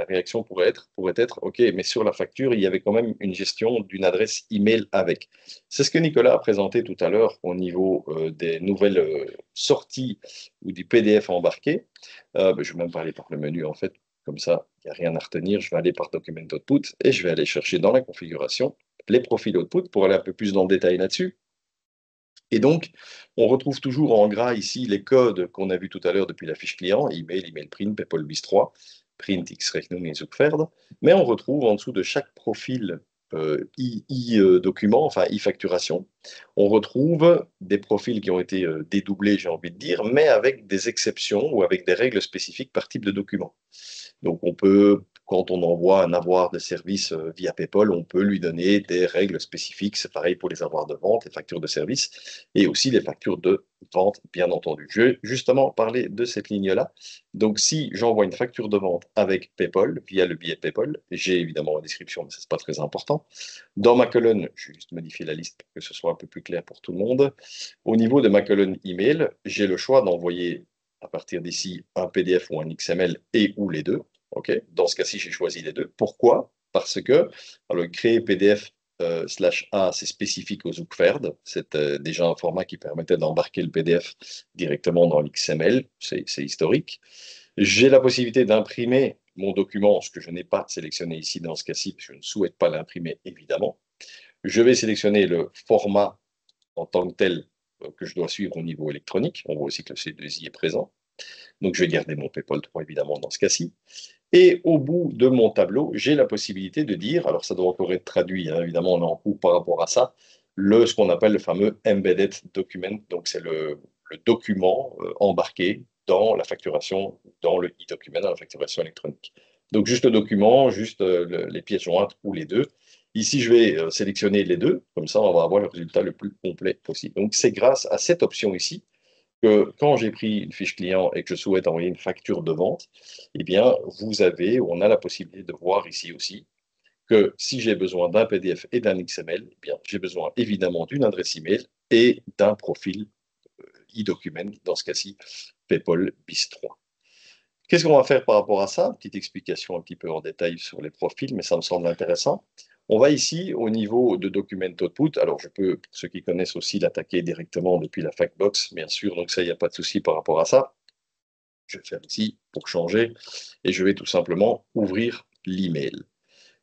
réaction pourrait être, OK, mais sur la facture, il y avait quand même une gestion d'une adresse email avec. C'est ce que Nicolas a présenté tout à l'heure au niveau des nouvelles sorties ou du PDF embarqué. Je vais même pas aller par le menu en fait, comme ça, il n'y a rien à retenir. Je vais aller par Document Output et je vais aller chercher dans la configuration les profils Output pour aller un peu plus dans le détail là-dessus. Et donc, on retrouve toujours en gras ici les codes qu'on a vus tout à l'heure depuis la fiche client, email, email print, PayPal BIS3, print, X-Rechnung et Zookfert. Mais on retrouve en dessous de chaque profil document, enfin e-facturation, on retrouve des profils qui ont été dédoublés, j'ai envie de dire, mais avec des exceptions ou avec des règles spécifiques par type de document. Donc, on peut, quand on envoie un avoir de service via PayPal, on peut lui donner des règles spécifiques. C'est pareil pour les avoirs de vente, les factures de service et aussi les factures de vente, bien entendu. Je vais justement parler de cette ligne-là. Donc, si j'envoie une facture de vente avec PayPal, via le billet PayPal, j'ai évidemment la description, mais ce n'est pas très important. Dans ma colonne, je vais juste modifier la liste pour que ce soit un peu plus clair pour tout le monde. Au niveau de ma colonne email, j'ai le choix d'envoyer à partir d'ici un PDF ou un XML et ou les deux. Okay. Dans ce cas-ci, j'ai choisi les deux. Pourquoi? Parce que le créer PDF /A, c'est spécifique au Zookfert. C'est déjà un format qui permettait d'embarquer le PDF directement dans l'XML. C'est historique. J'ai la possibilité d'imprimer mon document, ce que je n'ai pas sélectionné ici dans ce cas-ci, parce que je ne souhaite pas l'imprimer, évidemment. Je vais sélectionner le format en tant que tel que je dois suivre au niveau électronique. On voit aussi que le C2I est présent. Donc, je vais garder mon PayPal 3, évidemment, dans ce cas-ci. Et au bout de mon tableau, j'ai la possibilité de dire, alors ça doit encore être traduit, hein, évidemment, on est en cours par rapport à ça, ce qu'on appelle le fameux embedded document. Donc, c'est le document embarqué dans la facturation, dans le e-document, dans la facturation électronique. Donc, juste le document, juste les pièces jointes ou les deux. Ici, je vais sélectionner les deux, comme ça, on va avoir le résultat le plus complet possible. Donc, c'est grâce à cette option ici que quand j'ai pris une fiche client et que je souhaite envoyer une facture de vente, eh bien, on a la possibilité de voir ici aussi que si j'ai besoin d'un PDF et d'un XML, eh bien, j'ai besoin évidemment d'une adresse email et d'un profil e-document, dans ce cas-ci, PayPal BIS3. Qu'est-ce qu'on va faire par rapport à ça? Petite explication un petit peu en détail sur les profils, mais ça me semble intéressant. On va ici au niveau de Document Output. Alors, je peux, pour ceux qui connaissent aussi, l'attaquer directement depuis la Factbox, bien sûr. Donc, ça, il n'y a pas de souci par rapport à ça. Je vais faire ici pour changer et je vais tout simplement ouvrir l'email.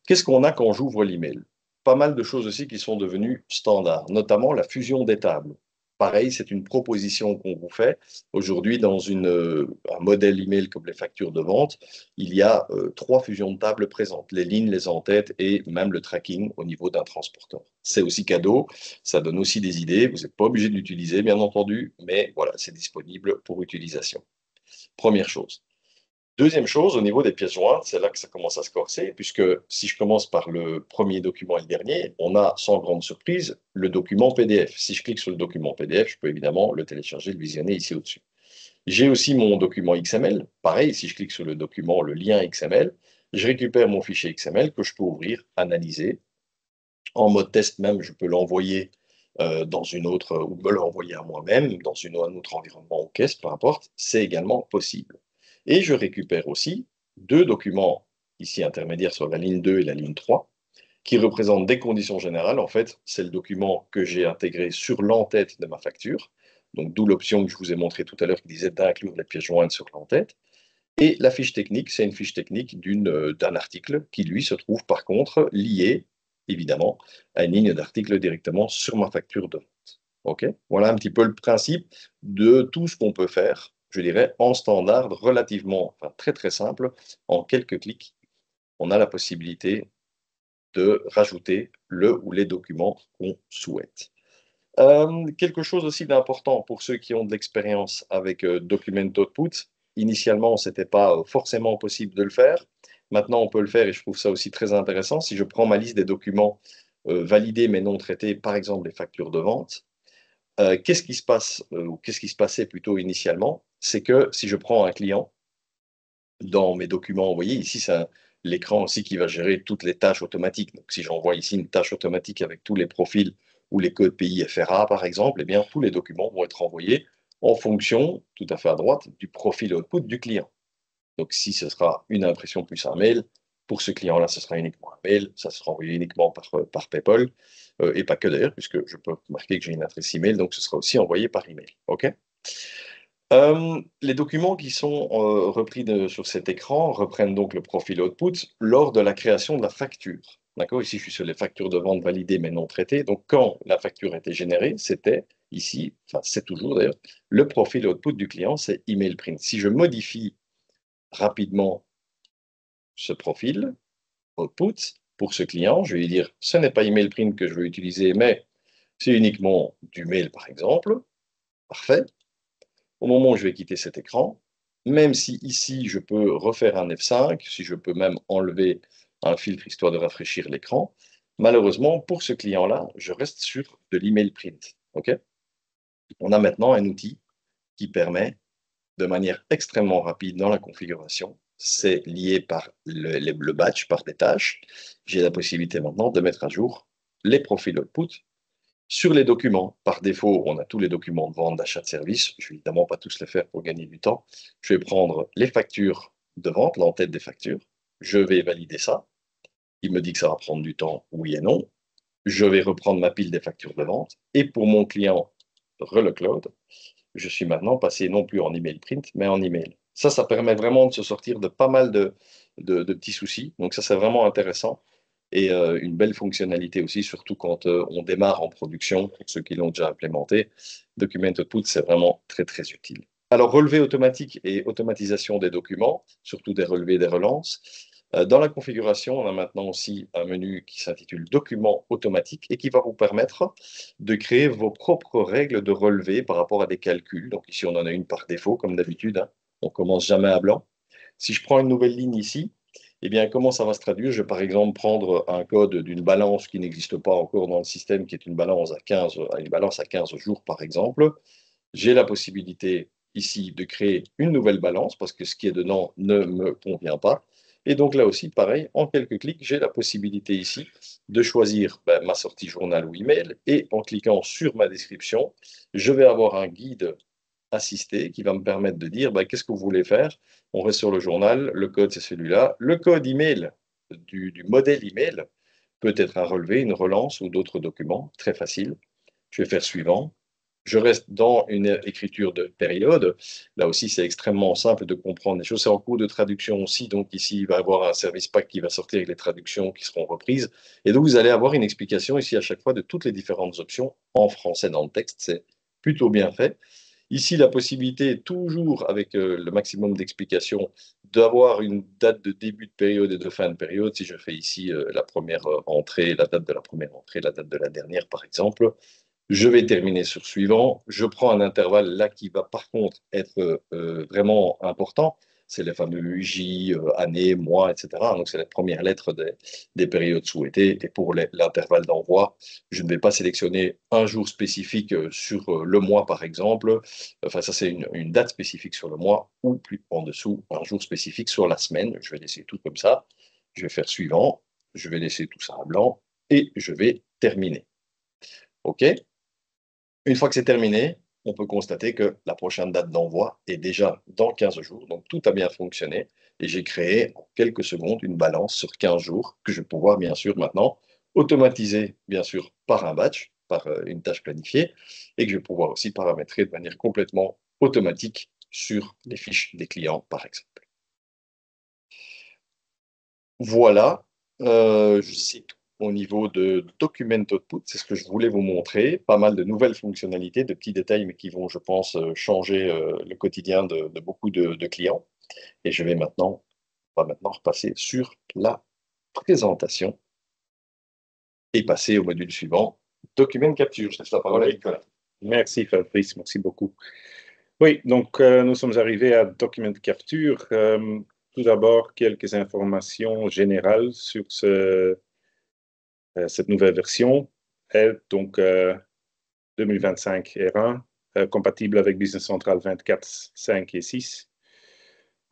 Qu'est-ce qu'on a quand j'ouvre l'email? Pas mal de choses aussi qui sont devenues standards, notamment la fusion des tables. Pareil, c'est une proposition qu'on vous fait. Aujourd'hui, dans un modèle email comme les factures de vente, il y a 3 fusions de tables présentes, les lignes, les en-têtes et même le tracking au niveau d'un transporteur. C'est aussi cadeau, ça donne aussi des idées. Vous n'êtes pas obligé de l'utiliser, bien entendu, mais voilà, c'est disponible pour utilisation. Première chose. Deuxième chose, au niveau des pièces jointes, c'est là que ça commence à se corser, puisque si je commence par le premier document et le dernier, on a sans grande surprise le document PDF. Si je clique sur le document PDF, je peux évidemment le télécharger, le visionner ici au-dessus. J'ai aussi mon document XML. Pareil, si je clique sur le document, le lien XML, je récupère mon fichier XML que je peux ouvrir, analyser. En mode test même, je peux l'envoyer dans une autre, ou me l'envoyer à moi-même, dans un autre environnement ou caisse, peu importe. C'est également possible. Et je récupère aussi 2 documents ici intermédiaires sur la ligne 2 et la ligne 3 qui représentent des conditions générales. En fait, c'est le document que j'ai intégré sur l'entête de ma facture. Donc, d'où l'option que je vous ai montrée tout à l'heure qui disait d'inclure les pièces jointes sur l'entête. Et la fiche technique, c'est une fiche technique d'un article qui, lui, se trouve par contre lié, évidemment, à une ligne d'article directement sur ma facture de vente. OK? Voilà un petit peu le principe de tout ce qu'on peut faire, je dirais, en standard, relativement, enfin très très simple. En quelques clics, on a la possibilité de rajouter le ou les documents qu'on souhaite. Quelque chose aussi d'important pour ceux qui ont de l'expérience avec Document Output. Initialement, ce n'était pas forcément possible de le faire. Maintenant, on peut le faire et je trouve ça aussi très intéressant. Si je prends ma liste des documents validés mais non traités, par exemple les factures de vente, qu'est-ce qui se passe, ou qu'est-ce qui se passait plutôt initialement? C'est que si je prends un client dans mes documents envoyés, ici, c'est l'écran aussi qui va gérer toutes les tâches automatiques. Donc, si j'envoie ici une tâche automatique avec tous les profils ou les codes pays FRA, par exemple, eh bien, tous les documents vont être envoyés en fonction, tout à fait à droite, du profil output du client. Donc, si ce sera une impression plus un mail, pour ce client-là, ce sera uniquement un mail, ça sera envoyé uniquement par PayPal, et pas que d'ailleurs, puisque je peux marquer que j'ai une adresse email, donc ce sera aussi envoyé par email. OK? Les documents qui sont repris sur cet écran reprennent donc le profil output lors de la création de la facture. D'accord? Ici, je suis sur les factures de vente validées mais non traitées. Donc, quand la facture a été générée, c'était ici, enfin, c'est toujours d'ailleurs, le profil output du client, c'est email print. Si je modifie rapidement ce profil output pour ce client, je vais lui dire, ce n'est pas email print que je veux utiliser, mais c'est uniquement du mail, par exemple. Parfait. Au moment où je vais quitter cet écran, même si ici je peux refaire un F5, si je peux même enlever un filtre histoire de rafraîchir l'écran, malheureusement pour ce client-là, je reste sur de l'email print. OK? On a maintenant un outil qui permet de manière extrêmement rapide dans la configuration, c'est lié par le batch, par des tâches. J'ai la possibilité maintenant de mettre à jour les profils output sur les documents. Par défaut, on a tous les documents de vente, d'achat de service. Je ne vais évidemment pas tous les faire pour gagner du temps. Je vais prendre les factures de vente, l'entête des factures. Je vais valider ça. Il me dit que ça va prendre du temps, oui et non. Je vais reprendre ma pile des factures de vente. Et pour mon client Cloud, je suis maintenant passé non plus en email print, mais en email. Ça permet vraiment de se sortir de pas mal de petits soucis. Donc ça, c'est vraiment intéressant. Et une belle fonctionnalité aussi, surtout quand on démarre en production, pour ceux qui l'ont déjà implémenté. Document Output, c'est vraiment très, très utile. Alors, relevé automatique et automatisation des documents, surtout des relevés et des relances. Dans la configuration, on a maintenant aussi un menu qui s'intitule Documents automatiques et qui va vous permettre de créer vos propres règles de relevé par rapport à des calculs. Donc ici, on en a une par défaut, comme d'habitude, hein. On commence jamais à blanc. Si je prends une nouvelle ligne ici, eh bien, comment ça va se traduire? Je vais par exemple prendre un code d'une balance qui n'existe pas encore dans le système, qui est une balance à 15 jours, par exemple. J'ai la possibilité ici de créer une nouvelle balance parce que ce qui est dedans ne me convient pas. Et donc là aussi, pareil, en quelques clics, j'ai la possibilité ici de choisir ma sortie journal ou email. Et en cliquant sur ma description, je vais avoir un guide assisté qui va me permettre de dire qu'est-ce que vous voulez faire. On reste sur le journal, le code c'est celui-là. Le code email du modèle email peut être un relevé, une relance ou d'autres documents, très facile. Je vais faire suivant. Je reste dans une écriture de période. Là aussi, c'est extrêmement simple de comprendre les choses. C'est en cours de traduction aussi. Donc ici, il va y avoir un service pack qui va sortir avec les traductions qui seront reprises. Et donc, vous allez avoir une explication ici à chaque fois de toutes les différentes options en français dans le texte. C'est plutôt bien fait. Ici, la possibilité, toujours avec le maximum d'explications, d'avoir une date de début de période et de fin de période. Si je fais ici la première entrée, la date de la première entrée, la date de la dernière, par exemple, je vais terminer sur suivant. Je prends un intervalle là qui va par contre être vraiment important. C'est les fameux J, année, mois, etc. Donc c'est la première lettre des périodes souhaitées. Et pour l'intervalle d'envoi, je ne vais pas sélectionner un jour spécifique sur le mois, par exemple. Enfin, ça c'est une date spécifique sur le mois ou plus en dessous, un jour spécifique sur la semaine. Je vais laisser tout comme ça. Je vais faire suivant. Je vais laisser tout ça à blanc et je vais terminer. OK? Une fois que c'est terminé, on peut constater que la prochaine date d'envoi est déjà dans 15 jours. Donc, tout a bien fonctionné. Et j'ai créé en quelques secondes une balance sur 15 jours que je vais pouvoir, bien sûr, maintenant automatiser, bien sûr, par un batch, par une tâche planifiée, et que je vais pouvoir aussi paramétrer de manière complètement automatique sur les fiches des clients, par exemple. Voilà, je sais tout au niveau de Document Output, c'est ce que je voulais vous montrer. Pas mal de nouvelles fonctionnalités, de petits détails, mais qui vont, je pense, changer le quotidien de beaucoup de clients. Et on va maintenant repasser sur la présentation et passer au module suivant, Document Capture. Je laisse la parole à Nicolas. Merci Fabrice, merci beaucoup. Oui, donc nous sommes arrivés à Document Capture. Tout d'abord, quelques informations générales sur cette nouvelle version. Donc 2025 R1, compatible avec Business Central 24, 5 et 6.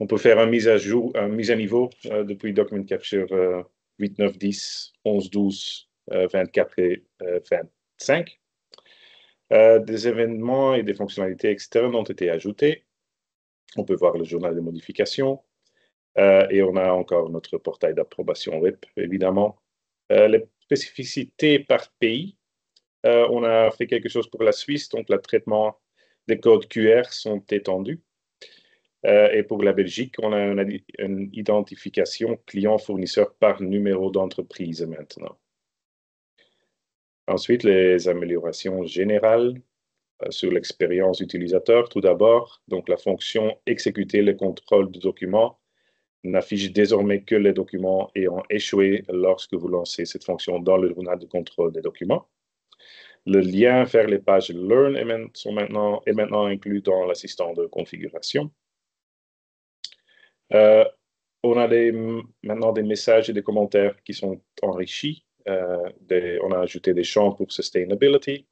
On peut faire une mise à niveau depuis Document Capture 8, 9, 10, 11, 12, 24 et 25. Des événements et des fonctionnalités externes ont été ajoutés. On peut voir le journal de modification. Et on a encore notre portail d'approbation web, évidemment. Les spécificités par pays. On a fait quelque chose pour la Suisse, donc le traitement des codes QR sont étendus. Et pour la Belgique, on a une identification client-fournisseur par numéro d'entreprise maintenant. Ensuite, les améliorations générales sur l'expérience utilisateur. Tout d'abord, donc la fonction exécuter le contrôle de documents n'affiche désormais que les documents ayant échoué lorsque vous lancez cette fonction dans le journal de contrôle des documents. Le lien vers les pages Learn est maintenant inclus dans l'assistant de configuration. On a maintenant des messages et des commentaires qui sont enrichis. On a ajouté des champs pour Sustainability,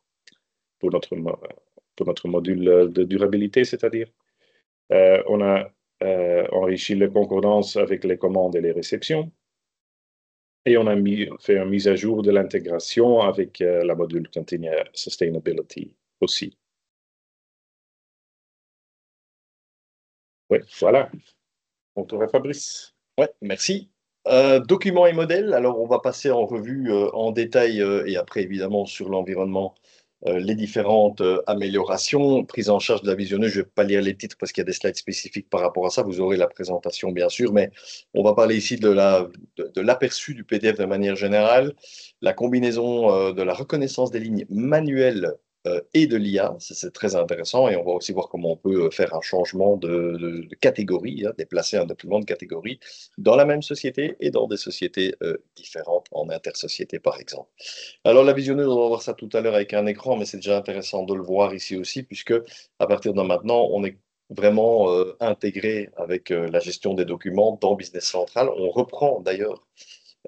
pour notre module de durabilité, c'est-à-dire. On a enrichi les concordances avec les commandes et les réceptions. Et on a fait une mise à jour de l'intégration avec la module Container Sustainability aussi. Oui, voilà. On tourne à Fabrice. Ouais, merci. Documents et modèles. Alors, on va passer en revue en détail et après, évidemment, sur l'environnement, les différentes améliorations, prise en charge de la visionneuse. Je ne vais pas lire les titres parce qu'il y a des slides spécifiques par rapport à ça. Vous aurez la présentation, bien sûr, mais on va parler ici de l'aperçu du PDF de manière générale, la combinaison de la reconnaissance des lignes manuelles et de l'IA. C'est très intéressant et on va aussi voir comment on peut faire un changement de catégorie, hein, déplacer un document de catégorie dans la même société et dans des sociétés différentes, en intersociété par exemple. Alors la visionneuse, on va voir ça tout à l'heure avec un écran, mais c'est déjà intéressant de le voir ici aussi, puisque à partir de maintenant, on est vraiment intégré avec la gestion des documents dans Business Central. On reprend d'ailleurs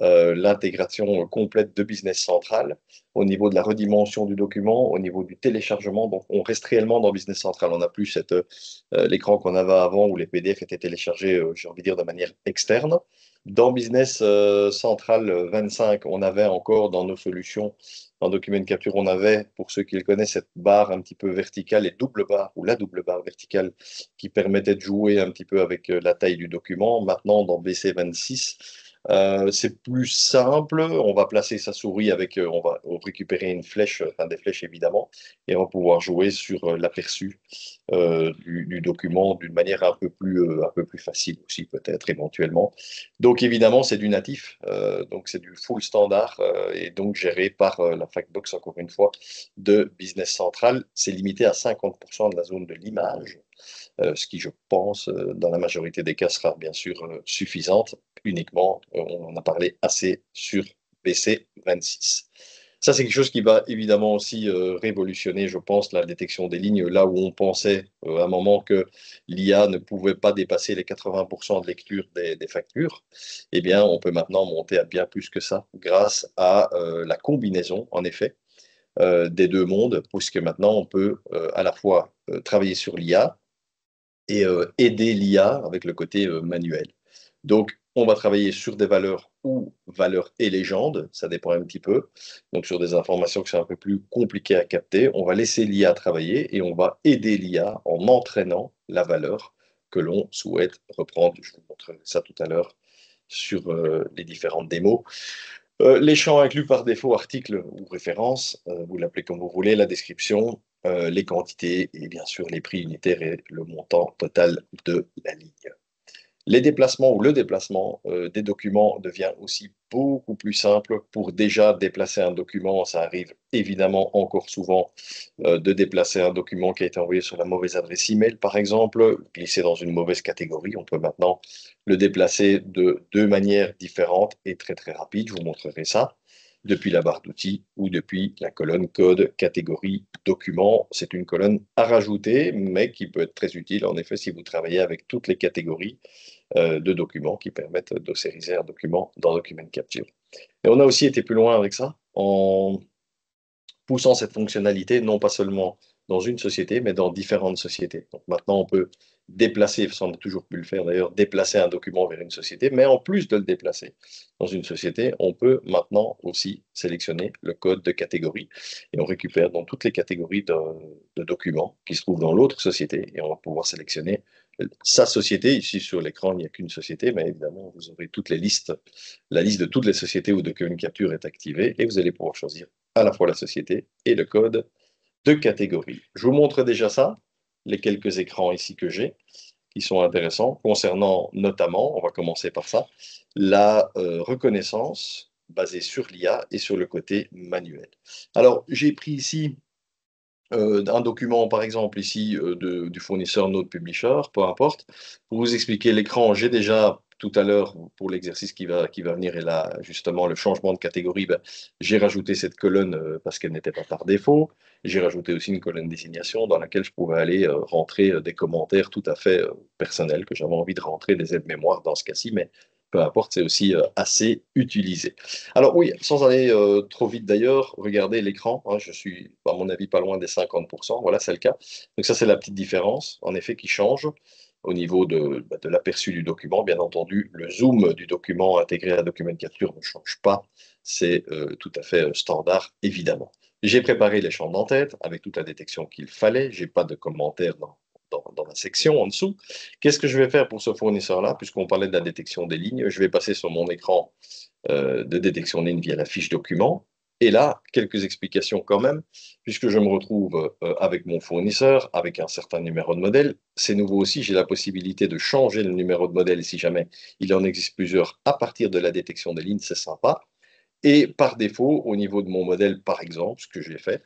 l'intégration complète de Business Central au niveau de la redimension du document, au niveau du téléchargement. Donc, on reste réellement dans Business Central. On n'a plus l'écran qu'on avait avant où les PDF étaient téléchargés, j'ai envie de dire, de manière externe. Dans Business Central 25, on avait encore dans nos solutions, en Document Capture, on avait, pour ceux qui le connaissent, cette barre un petit peu verticale et double barre, ou la double barre verticale, qui permettait de jouer un petit peu avec la taille du document. Maintenant, dans BC 26, c'est plus simple, on va placer sa souris avec, on va récupérer une flèche, enfin des flèches évidemment, et on va pouvoir jouer sur l'aperçu du document d'une manière un peu plus facile aussi peut-être éventuellement. Donc évidemment c'est du natif, donc c'est du full standard et donc géré par la Factbox encore une fois de Business Central. C'est limité à 50% de la zone de l'image. Ce qui, je pense, dans la majorité des cas, sera bien sûr suffisante. Uniquement, on en a parlé assez sur PC 26. Ça, c'est quelque chose qui va évidemment aussi révolutionner, je pense, la détection des lignes. Là où on pensait à un moment que l'IA ne pouvait pas dépasser les 80% de lecture des factures, eh bien, on peut maintenant monter à bien plus que ça grâce à la combinaison, en effet, des deux mondes, puisque maintenant, on peut à la fois travailler sur l'IA, et aider l'IA avec le côté manuel. Donc, on va travailler sur des valeurs ou valeurs et légendes, ça dépend un petit peu. Donc, sur des informations que c'est un peu plus compliqué à capter, on va laisser l'IA travailler et on va aider l'IA en entraînant la valeur que l'on souhaite reprendre. Je vous montrerai ça tout à l'heure sur les différentes démos. Les champs inclus par défaut, articles ou références, vous l'appelez comme vous voulez, la description, les quantités et bien sûr les prix unitaires et le montant total de la ligne. Les déplacements ou le déplacement des documents devient aussi beaucoup plus simple. Pour déjà déplacer un document, ça arrive évidemment encore souvent de déplacer un document qui a été envoyé sur la mauvaise adresse email, par exemple, glissé dans une mauvaise catégorie. On peut maintenant le déplacer de deux manières différentes et très très rapides. Je vous montrerai ça depuis la barre d'outils ou depuis la colonne code catégorie document. C'est une colonne à rajouter, mais qui peut être très utile en effet si vous travaillez avec toutes les catégories de documents qui permettent d'ossériser un document dans Document Capture. Et on a aussi été plus loin avec ça en poussant cette fonctionnalité non pas seulement dans une société, mais dans différentes sociétés. Donc maintenant, on peut déplacer, ça on a toujours pu le faire d'ailleurs, déplacer un document vers une société, mais en plus de le déplacer dans une société, on peut maintenant aussi sélectionner le code de catégorie et on récupère dans toutes les catégories de documents qui se trouvent dans l'autre société et on va pouvoir sélectionner sa société. Ici sur l'écran, il n'y a qu'une société, mais évidemment, vous aurez toutes les listes, la liste de toutes les sociétés où Document Capture est activée et vous allez pouvoir choisir à la fois la société et le code de catégorie. Je vous montre déjà ça, les quelques écrans ici que j'ai, qui sont intéressants, concernant notamment, on va commencer par ça, la reconnaissance basée sur l'IA et sur le côté manuel. Alors, j'ai pris ici un document, par exemple, ici, du fournisseur Node Publisher, peu importe. Pour vous expliquer l'écran, j'ai déjà, tout à l'heure, pour l'exercice qui va venir, et là, justement, le changement de catégorie, ben, j'ai rajouté cette colonne parce qu'elle n'était pas par défaut. J'ai rajouté aussi une colonne désignation dans laquelle je pouvais aller rentrer des commentaires tout à fait personnels que j'avais envie de rentrer, des aides-mémoire dans ce cas-ci, mais peu importe, c'est aussi assez utilisé. Alors oui, sans aller trop vite d'ailleurs, regardez l'écran, hein, je suis à mon avis pas loin des 50%, voilà c'est le cas. Donc ça c'est la petite différence en effet qui change au niveau de l'aperçu du document. Bien entendu, le zoom du document intégré à Document Capture ne change pas, c'est tout à fait standard évidemment. J'ai préparé les champs d'entête avec toute la détection qu'il fallait, j'ai pas de commentaires dans la section en dessous. Qu'est-ce que je vais faire pour ce fournisseur-là, puisqu'on parlait de la détection des lignes, je vais passer sur mon écran de détection de ligne via la fiche document. Et là, quelques explications quand même, puisque je me retrouve avec mon fournisseur, avec un certain numéro de modèle. C'est nouveau aussi, j'ai la possibilité de changer le numéro de modèle si jamais il en existe plusieurs à partir de la détection des lignes, c'est sympa. Et par défaut, au niveau de mon modèle, par exemple, ce que j'ai fait,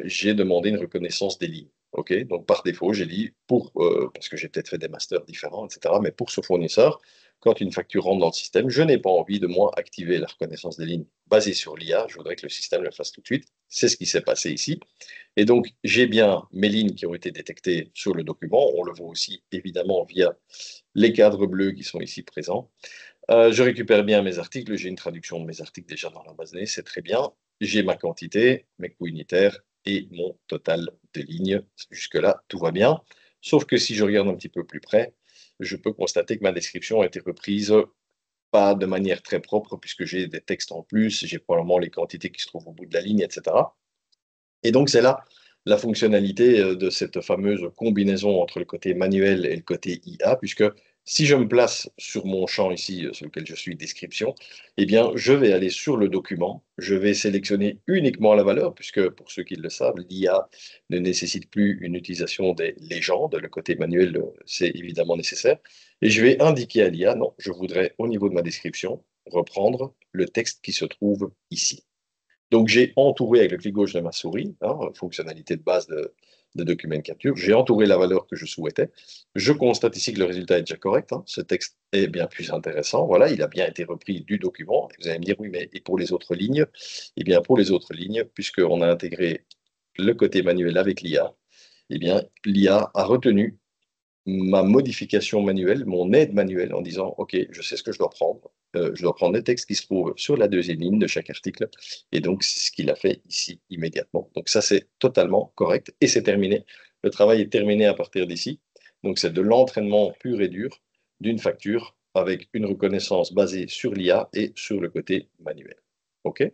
j'ai demandé une reconnaissance des lignes. OK? Donc, par défaut, j'ai dit, parce que j'ai peut-être fait des masters différents, etc., mais pour ce fournisseur, quand une facture rentre dans le système, je n'ai pas envie de, moi, activer la reconnaissance des lignes basée sur l'IA. Je voudrais que le système le fasse tout de suite. C'est ce qui s'est passé ici. Et donc, j'ai bien mes lignes qui ont été détectées sur le document. On le voit aussi, évidemment, via les cadres bleus qui sont ici présents. Je récupère bien mes articles. J'ai une traduction de mes articles déjà dans la base de données. C'est très bien. J'ai ma quantité, mes coûts unitaires et mon total de lignes. Jusque-là, tout va bien. Sauf que si je regarde un petit peu plus près, je peux constater que ma description a été reprise pas de manière très propre, puisque j'ai des textes en plus, j'ai probablement les quantités qui se trouvent au bout de la ligne, etc. Et donc, c'est là la fonctionnalité de cette fameuse combinaison entre le côté manuel et le côté IA, puisque si je me place sur mon champ ici, sur lequel je suis description, eh bien, je vais aller sur le document, je vais sélectionner uniquement la valeur, puisque pour ceux qui le savent, l'IA ne nécessite plus une utilisation des légendes, le côté manuel, c'est évidemment nécessaire, et je vais indiquer à l'IA, non, je voudrais au niveau de ma description reprendre le texte qui se trouve ici. Donc, j'ai entouré avec le clic gauche de ma souris, fonctionnalité de base de Document Capture, j'ai entouré la valeur que je souhaitais. Je constate ici que le résultat est déjà correct. Ce texte est bien plus intéressant. Voilà, il a bien été repris du document. Et vous allez me dire, oui, mais et pour les autres lignes? Eh bien, pour les autres lignes, puisqu'on a intégré le côté manuel avec l'IA, eh bien, l'IA a retenu ma modification manuelle, mon aide manuelle en disant, OK, je sais ce que je dois prendre. Je dois prendre le texte qui se trouve sur la deuxième ligne de chaque article. Et donc, c'est ce qu'il a fait ici immédiatement. Donc ça, c'est totalement correct et c'est terminé. Le travail est terminé à partir d'ici. Donc, c'est de l'entraînement pur et dur d'une facture avec une reconnaissance basée sur l'IA et sur le côté manuel. OK?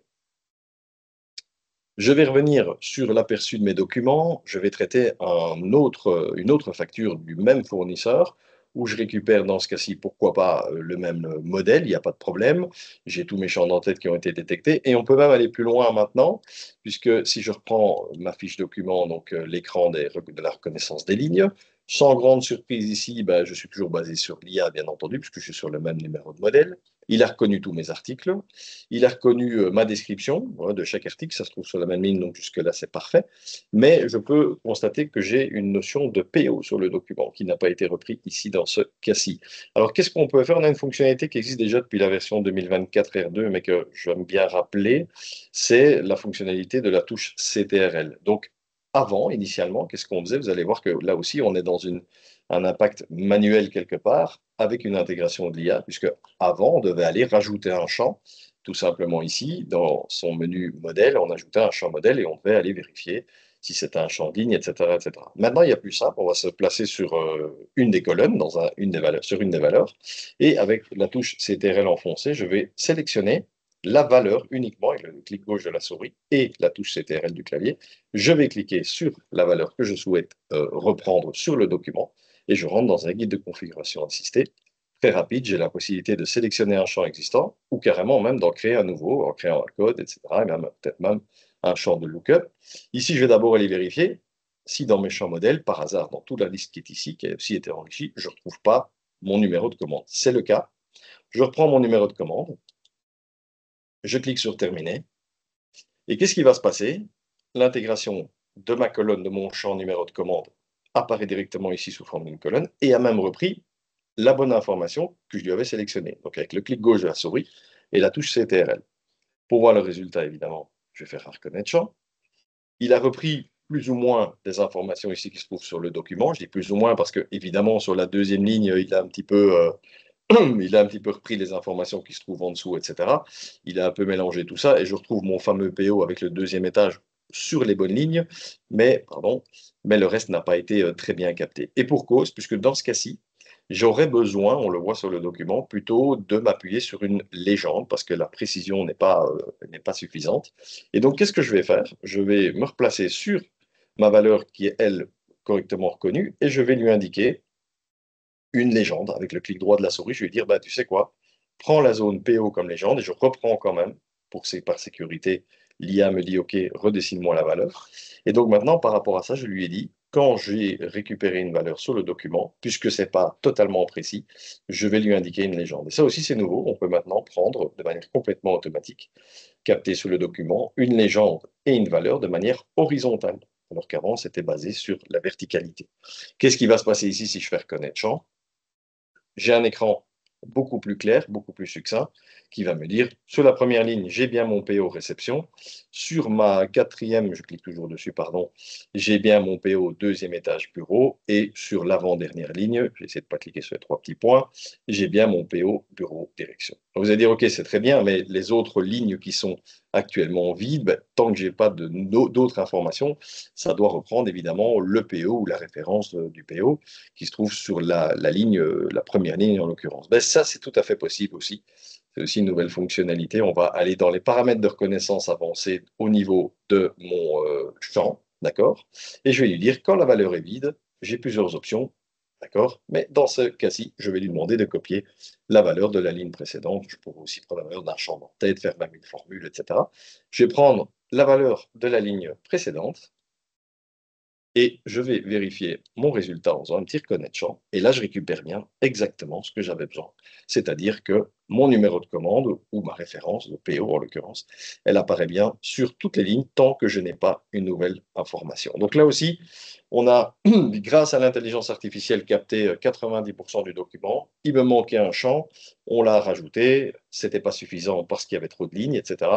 Je vais revenir sur l'aperçu de mes documents. Je vais traiter une autre facture du même fournisseur où je récupère dans ce cas-ci, pourquoi pas, le même modèle, il n'y a pas de problème. J'ai tous mes champs d'entête qui ont été détectés et on peut même aller plus loin maintenant, puisque si je reprends ma fiche document, donc l'écran de la reconnaissance des lignes, sans grande surprise ici, ben, je suis toujours basé sur l'IA, bien entendu, puisque je suis sur le même numéro de modèle. Il a reconnu tous mes articles. Il a reconnu ma description de chaque article, ça se trouve sur la même ligne, donc jusque-là, c'est parfait. Mais je peux constater que j'ai une notion de PO sur le document qui n'a pas été repris ici dans ce cas-ci. Alors, qu'est-ce qu'on peut faire? On a une fonctionnalité qui existe déjà depuis la version 2024 R2, mais que j'aime bien rappeler, c'est la fonctionnalité de la touche CTRL. Donc, avant, initialement, qu'est-ce qu'on faisait? Vous allez voir que là aussi, on est dans un impact manuel quelque part avec une intégration de l'IA, puisque avant, on devait aller rajouter un champ tout simplement ici, dans son menu modèle, on ajoutait un champ modèle et on devait aller vérifier si c'était un champ de ligne, etc., etc. Maintenant, il y a plus simple, on va se placer sur une des colonnes, sur une des valeurs, et avec la touche CTRL enfoncée, je vais sélectionner la valeur uniquement avec le clic gauche de la souris et la touche CTRL du clavier. Je vais cliquer sur la valeur que je souhaite reprendre sur le document et je rentre dans un guide de configuration assistée très rapide, j'ai la possibilité de sélectionner un champ existant ou carrément même d'en créer un nouveau en créant un code, etc. Et même peut-être même un champ de lookup. Ici, je vais d'abord aller vérifier si dans mes champs modèles, par hasard, dans toute la liste qui est ici, qui a aussi été enrichie, je ne retrouve pas mon numéro de commande. C'est le cas. Je reprends mon numéro de commande, je clique sur Terminer. Et qu'est-ce qui va se passer? L'intégration de ma colonne, de mon champ numéro de commande, apparaît directement ici sous forme d'une colonne et a même repris la bonne information que je lui avais sélectionnée. Donc avec le clic gauche de la souris et la touche CTRL. Pour voir le résultat, évidemment, je vais faire un reconnaître champ. Il a repris plus ou moins des informations ici qui se trouvent sur le document. Je dis plus ou moins parce que, évidemment, sur la deuxième ligne, il a un petit peu, il a un petit peu repris les informations qui se trouvent en dessous, etc. Il a un peu mélangé tout ça et je retrouve mon fameux PO avec le deuxième étage sur les bonnes lignes, mais, pardon, mais le reste n'a pas été très bien capté. Et pour cause, puisque dans ce cas-ci, j'aurais besoin, on le voit sur le document, plutôt de m'appuyer sur une légende parce que la précision n'est pas suffisante. Et donc, qu'est-ce que je vais faire? Je vais me replacer sur ma valeur qui est, elle, correctement reconnue et je vais lui indiquer une légende. Avec le clic droit de la souris, je vais dire, bah, tu sais quoi, prends la zone PO comme légende et je reprends quand même, par sécurité, l'IA me dit, OK, redessine-moi la valeur. Et donc maintenant, par rapport à ça, je lui ai dit, quand j'ai récupéré une valeur sur le document, puisque ce n'est pas totalement précis, je vais lui indiquer une légende. Et ça aussi, c'est nouveau. On peut maintenant prendre de manière complètement automatique, capter sur le document une légende et une valeur de manière horizontale, alors qu'avant, c'était basé sur la verticalité. Qu'est-ce qui va se passer ici si je fais reconnaître champ? J'ai un écran beaucoup plus clair, beaucoup plus succinct, qui va me dire, sur la première ligne, j'ai bien mon PO réception. Sur ma quatrième, je clique toujours dessus, pardon, j'ai bien mon PO deuxième étage bureau. Et sur l'avant-dernière ligne, j'essaie de ne pas cliquer sur les trois petits points, j'ai bien mon PO bureau direction. Donc vous allez dire, OK, c'est très bien, mais les autres lignes qui sont actuellement vides, ben, tant que je n'ai pas d'autres informations, ça doit reprendre évidemment le PO ou la référence du PO qui se trouve sur la ligne, la première ligne en l'occurrence. Ben, ça, c'est tout à fait possible aussi. C'est aussi une nouvelle fonctionnalité. On va aller dans les paramètres de reconnaissance avancés au niveau de mon champ, d'accord? Et je vais lui dire, quand la valeur est vide, j'ai plusieurs options, d'accord? Mais dans ce cas-ci, je vais lui demander de copier la valeur de la ligne précédente. Je pourrais aussi prendre la valeur d'un champ d'en-tête, faire même une formule, etc. Je vais prendre la valeur de la ligne précédente, et je vais vérifier mon résultat en faisant un petit reconnaître champ. Et là, je récupère bien exactement ce que j'avais besoin. C'est-à-dire que mon numéro de commande, ou ma référence, le PO en l'occurrence, elle apparaît bien sur toutes les lignes tant que je n'ai pas une nouvelle information. Donc là aussi, on a, grâce à l'intelligence artificielle, capté 90% du document. Il me manquait un champ, on l'a rajouté, ce n'était pas suffisant parce qu'il y avait trop de lignes, etc.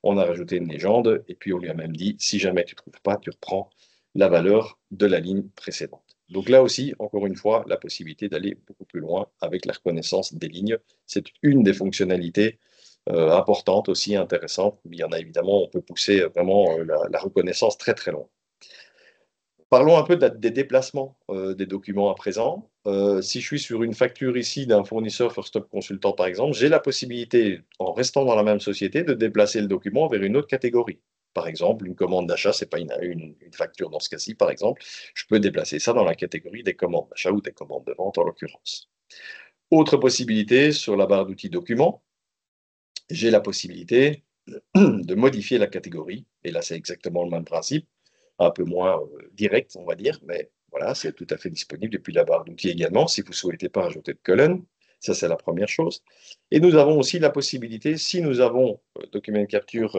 On a rajouté une légende, et puis on lui a même dit, si jamais tu ne trouves pas, tu reprends la valeur de la ligne précédente. Donc là aussi, encore une fois, la possibilité d'aller beaucoup plus loin avec la reconnaissance des lignes. C'est une des fonctionnalités importantes aussi, intéressantes. Il y en a évidemment, on peut pousser vraiment la reconnaissance très très loin. Parlons un peu des déplacements des documents à présent. Si je suis sur une facture ici d'un fournisseur First Stop Consultant par exemple, j'ai la possibilité, en restant dans la même société, de déplacer le document vers une autre catégorie. Par exemple, une commande d'achat, ce n'est pas une facture dans ce cas-ci, par exemple. Je peux déplacer ça dans la catégorie des commandes d'achat ou des commandes de vente en l'occurrence. Autre possibilité, sur la barre d'outils documents, j'ai la possibilité de modifier la catégorie. Et là, c'est exactement le même principe, un peu moins direct, on va dire, mais voilà, c'est tout à fait disponible depuis la barre d'outils également, si vous ne souhaitez pas rajouter de colonne. Ça, c'est la première chose. Et nous avons aussi la possibilité, si nous avons Document Capture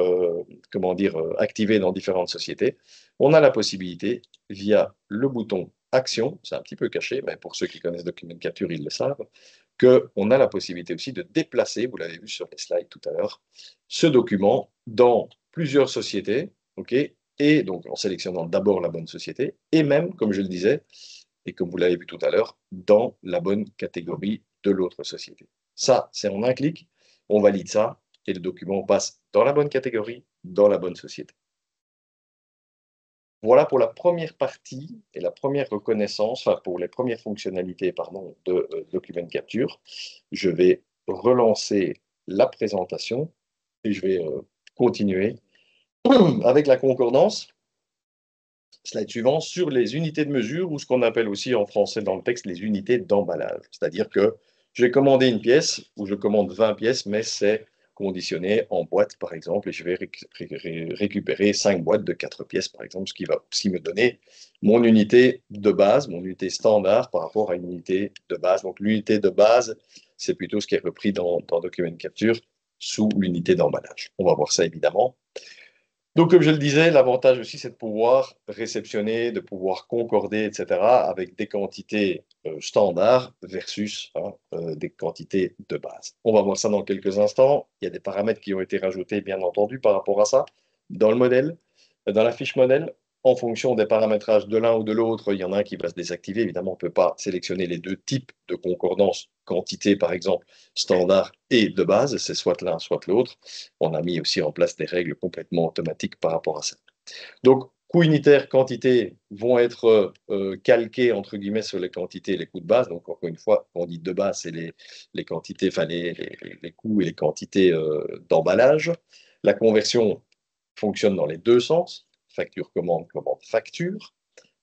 comment dire, activé dans différentes sociétés, on a la possibilité, via le bouton Action, c'est un petit peu caché, mais pour ceux qui connaissent Document Capture, ils le savent, qu'on a la possibilité aussi de déplacer, vous l'avez vu sur les slides tout à l'heure, ce document dans plusieurs sociétés, ok, et donc en sélectionnant d'abord la bonne société, et même, comme je le disais, et comme vous l'avez vu tout à l'heure, dans la bonne catégorie de l'autre société. Ça, c'est en un clic, on valide ça, et le document passe dans la bonne catégorie, dans la bonne société. Voilà pour la première partie et la première reconnaissance, enfin pour les premières fonctionnalités pardon, de Document Capture. Je vais relancer la présentation et je vais continuer avec la concordance. Slide suivant, sur les unités de mesure, ou ce qu'on appelle aussi en français dans le texte, les unités d'emballage. C'est-à-dire que j'ai commandé une pièce, ou je commande 20 pièces, mais c'est conditionné en boîte, par exemple, et je vais récupérer 5 boîtes de 4 pièces, par exemple, ce qui va aussi me donner mon unité de base, mon unité standard par rapport à une unité de base. Donc l'unité de base, c'est plutôt ce qui est repris dans Document Capture sous l'unité d'emballage. On va voir ça évidemment. Donc, comme je le disais, l'avantage aussi, c'est de pouvoir réceptionner, de pouvoir concorder, etc., avec des quantités standards versus des quantités de base. On va voir ça dans quelques instants. Il y a des paramètres qui ont été rajoutés, bien entendu, par rapport à ça, dans le modèle, dans la fiche modèle. En fonction des paramétrages de l'un ou de l'autre, il y en a un qui va se désactiver. Évidemment, on ne peut pas sélectionner les deux types de concordance, quantité, par exemple, standard et de base. C'est soit l'un, soit l'autre. On a mis aussi en place des règles complètement automatiques par rapport à ça. Donc, coûts unitaires, quantités vont être calqués, entre guillemets, sur les quantités et les coûts de base. Donc, encore une fois, quand on dit de base, c'est les quantités, enfin les coûts et les quantités d'emballage. La conversion fonctionne dans les deux sens. Facture, commande, commande, facture,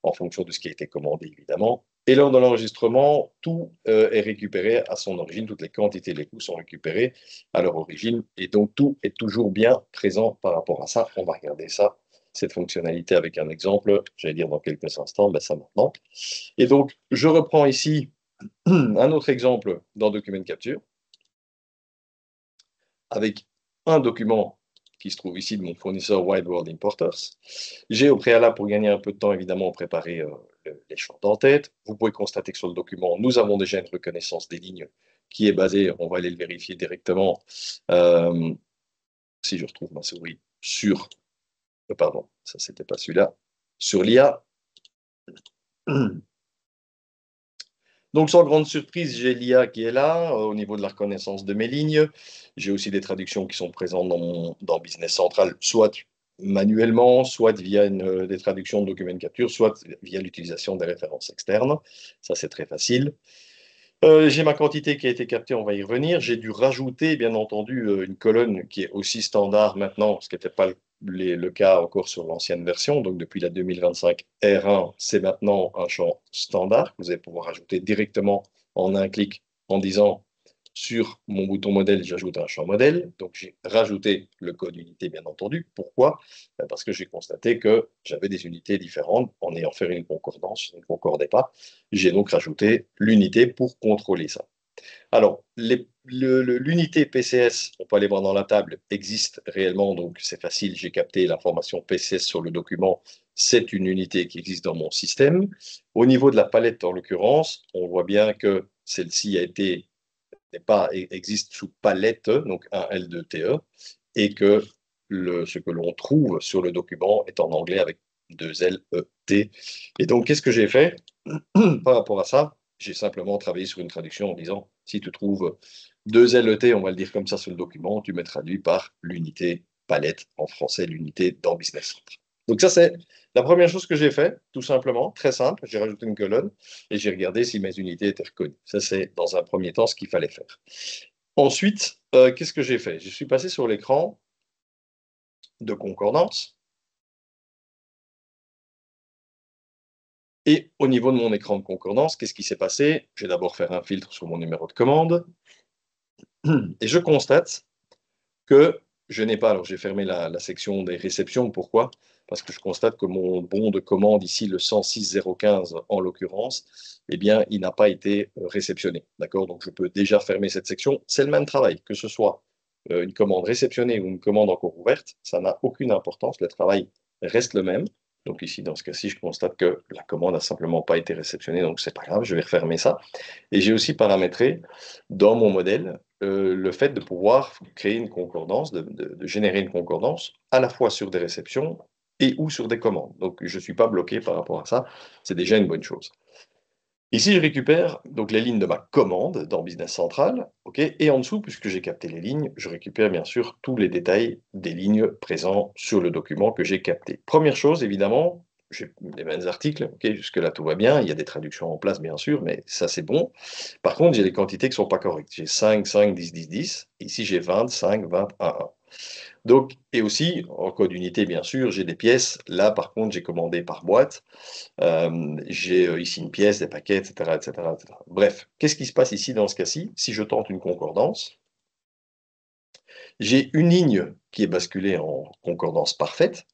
en fonction de ce qui a été commandé, évidemment. Et lors de l'enregistrement, tout est récupéré à son origine, toutes les quantités et les coûts sont récupérés à leur origine, et donc tout est toujours bien présent par rapport à ça. On va regarder ça cette fonctionnalité avec un exemple, j'allais dire dans quelques instants, ben ça maintenant. Et donc, je reprends ici un autre exemple dans Document Capture, avec un document qui se trouve ici de mon fournisseur Wide World Importers. J'ai au préalable, pour gagner un peu de temps, évidemment, préparé les champs d'entête. Vous pouvez constater que sur le document, nous avons déjà une reconnaissance des lignes qui est basée, on va aller le vérifier directement, si je retrouve ma souris, sur, pardon, ça c'était pas celui-là, sur l'IA. Donc, sans grande surprise, j'ai l'IA qui est là, au niveau de la reconnaissance de mes lignes. J'ai aussi des traductions qui sont présentes dans Business Central, soit manuellement, soit via des traductions de document capture, soit via l'utilisation des références externes. Ça, c'est très facile. J'ai ma quantité qui a été captée, on va y revenir. J'ai dû rajouter, bien entendu, une colonne qui est aussi standard maintenant, ce qui n'était pas le cas encore sur l'ancienne version. Donc, depuis la 2025 R1, c'est maintenant un champ standard que vous allez pouvoir ajouter directement en un clic en disant sur mon bouton modèle, j'ajoute un champ modèle. Donc, j'ai rajouté le code unité, bien entendu. Pourquoi? Parce que j'ai constaté que j'avais des unités différentes en ayant fait une concordance, ça ne concordait pas. J'ai donc rajouté l'unité pour contrôler ça. Alors, l'unité PCS, on peut aller voir dans la table, existe réellement, donc c'est facile, j'ai capté l'information PCS sur le document, c'est une unité qui existe dans mon système. Au niveau de la palette, en l'occurrence, on voit bien que celle-ci existe sous palette, donc un L2TE, et que ce que l'on trouve sur le document est en anglais avec deux LET. Et donc, qu'est-ce que j'ai fait par rapport à ça? J'ai simplement travaillé sur une traduction en disant, si tu trouves deux LET, on va le dire comme ça sur le document, tu me traduis par l'unité palette, en français, l'unité dans Business Central. Donc ça, c'est la première chose que j'ai fait, tout simplement, très simple. J'ai rajouté une colonne et j'ai regardé si mes unités étaient reconnues. Ça, c'est dans un premier temps ce qu'il fallait faire. Ensuite, qu'est-ce que j'ai fait? Je suis passé sur l'écran de concordance. Et au niveau de mon écran de concordance, qu'est-ce qui s'est passé? Je vais d'abord faire un filtre sur mon numéro de commande. Et je constate que je n'ai pas, alors j'ai fermé la section des réceptions, pourquoi? Parce que je constate que mon bon de commande ici, le 106015 en l'occurrence, eh bien, il n'a pas été réceptionné. D'accord? Donc je peux déjà fermer cette section. C'est le même travail, que ce soit une commande réceptionnée ou une commande encore ouverte, ça n'a aucune importance, le travail reste le même. Donc ici, dans ce cas-ci, je constate que la commande n'a simplement pas été réceptionnée, donc c'est pas grave, je vais refermer ça. Et j'ai aussi paramétré dans mon modèle le fait de pouvoir créer une concordance, de générer une concordance à la fois sur des réceptions et ou sur des commandes. Donc je ne suis pas bloqué par rapport à ça, c'est déjà une bonne chose. Ici, je récupère donc les lignes de ma commande dans Business Central, ok, et en dessous, puisque j'ai capté les lignes, je récupère bien sûr tous les détails des lignes présents sur le document que j'ai capté. Première chose, évidemment, j'ai les mêmes articles, ok, jusque-là tout va bien, il y a des traductions en place bien sûr, mais ça c'est bon. Par contre, j'ai des quantités qui ne sont pas correctes. J'ai 5, 5, 10, 10, 10. Ici, j'ai 20, 5, 20, 1, 1. Donc, et aussi, en code unité, bien sûr, j'ai des pièces. Là, par contre, j'ai commandé par boîte. J'ai ici une pièce, des paquets, etc., etc., etc. Bref, qu'est-ce qui se passe ici dans ce cas-ci? Si je tente une concordance, j'ai une ligne qui est basculée en concordance parfaite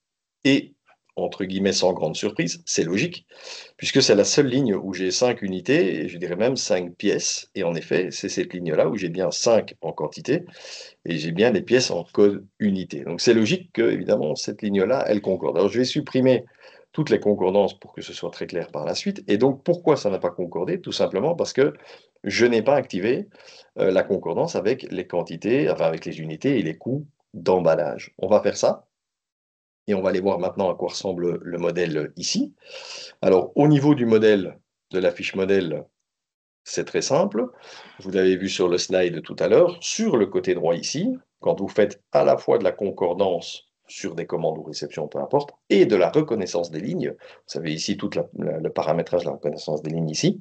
et, entre guillemets, sans grande surprise, c'est logique, puisque c'est la seule ligne où j'ai 5 unités, et je dirais même 5 pièces. Et en effet, c'est cette ligne-là où j'ai bien 5 en quantité, et j'ai bien des pièces en code unité. Donc c'est logique que, évidemment, cette ligne-là, elle concorde. Alors je vais supprimer toutes les concordances pour que ce soit très clair par la suite. Et donc pourquoi ça n'a pas concordé? Tout simplement parce que je n'ai pas activé la concordance avec les quantités, enfin avec les unités et les coûts d'emballage. On va faire ça. Et on va aller voir maintenant à quoi ressemble le modèle ici. Alors, au niveau du modèle, de la fiche modèle, c'est très simple. Vous l'avez vu sur le slide tout à l'heure. Sur le côté droit ici, quand vous faites à la fois de la concordance sur des commandes ou réceptions, peu importe, et de la reconnaissance des lignes, vous savez ici tout le paramétrage de la reconnaissance des lignes ici,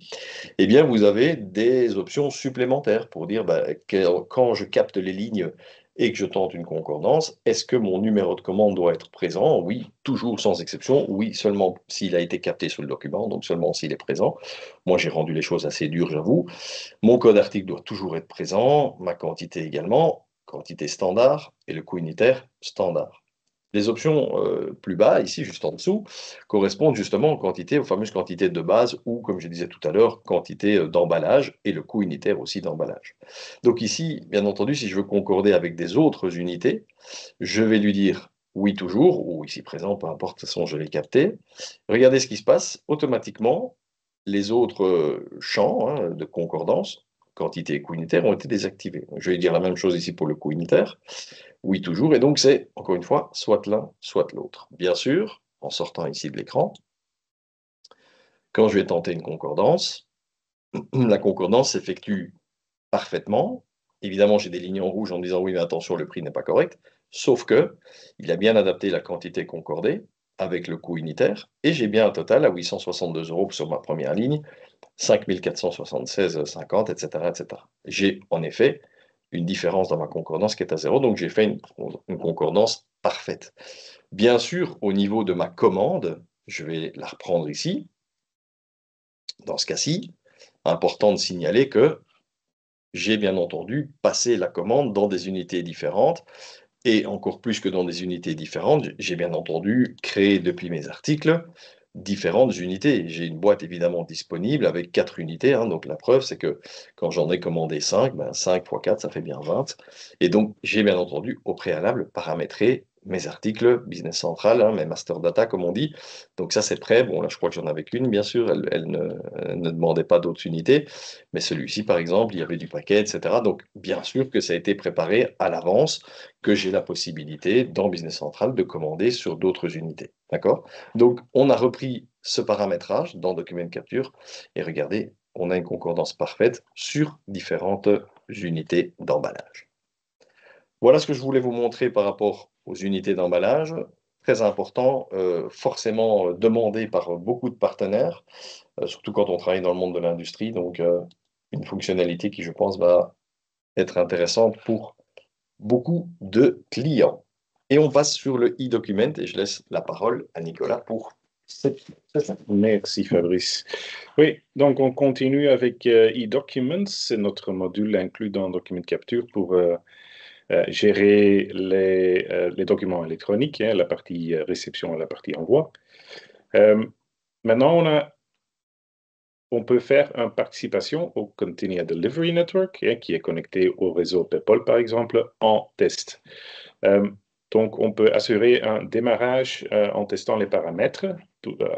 eh bien vous avez des options supplémentaires pour dire quand je capte les lignes et que je tente une concordance, est-ce que mon numéro de commande doit être présent? Oui, toujours sans exception. Oui, seulement s'il a été capté sur le document, donc seulement s'il est présent. Moi, j'ai rendu les choses assez dures, j'avoue. Mon code article doit toujours être présent, ma quantité également, quantité standard et le coût unitaire standard. Les options plus bas, ici, juste en dessous, correspondent justement aux fameuses quantités de base ou, comme je disais tout à l'heure, quantité d'emballage et le coût unitaire aussi d'emballage. Donc ici, bien entendu, si je veux concorder avec des autres unités, je vais lui dire oui toujours, ou ici présent, peu importe, de toute façon je l'ai capté. Regardez ce qui se passe, automatiquement, les autres champs de concordance, quantité et coût unitaire, ont été désactivés. Donc, je vais dire la même chose ici pour le coût unitaire. Oui, toujours. Et donc, c'est, encore une fois, soit l'un, soit l'autre. Bien sûr, en sortant ici de l'écran, quand je vais tenter une concordance, la concordance s'effectue parfaitement. Évidemment, j'ai des lignes en rouge en me disant oui, mais attention, le prix n'est pas correct. Sauf que il a bien adapté la quantité concordée avec le coût unitaire et j'ai bien un total à 862 € sur ma première ligne, 5 476,50, etc., etc. J'ai en effet une différence dans ma concordance qui est à 0, donc j'ai fait une concordance parfaite. Bien sûr, au niveau de ma commande, je vais la reprendre ici. Dans ce cas-ci, important de signaler que j'ai bien entendu passé la commande dans des unités différentes et encore plus que dans des unités différentes, j'ai bien entendu créé depuis mes articles différentes unités. J'ai une boîte évidemment disponible avec 4 unités, donc la preuve c'est que quand j'en ai commandé 5, 5 fois 4 ça fait bien 20. Et donc j'ai bien entendu au préalable paramétré mes articles Business Central, mes master data comme on dit. Donc ça c'est prêt. Bon là je crois que j'en avais qu'une bien sûr, elle ne demandait pas d'autres unités. Mais celui-ci par exemple, il y avait du paquet, etc. Donc bien sûr que ça a été préparé à l'avance, que j'ai la possibilité dans Business Central de commander sur d'autres unités. D'accord? Donc, on a repris ce paramétrage dans Document Capture et regardez, on a une concordance parfaite sur différentes unités d'emballage. Voilà ce que je voulais vous montrer par rapport aux unités d'emballage. Très important, forcément demandé par beaucoup de partenaires, surtout quand on travaille dans le monde de l'industrie. Donc, une fonctionnalité qui, je pense, va être intéressante pour beaucoup de clients. Et on passe sur le e-document et je laisse la parole à Nicolas pour cette session. Merci Fabrice. Oui, donc on continue avec e-documents, c'est notre module inclus dans Document Capture pour gérer les documents électroniques, la partie réception et la partie envoi. Maintenant, on peut faire une participation au Continuous Delivery Network, qui est connecté au réseau PayPal, par exemple, en test. Donc, on peut assurer un démarrage en testant les paramètres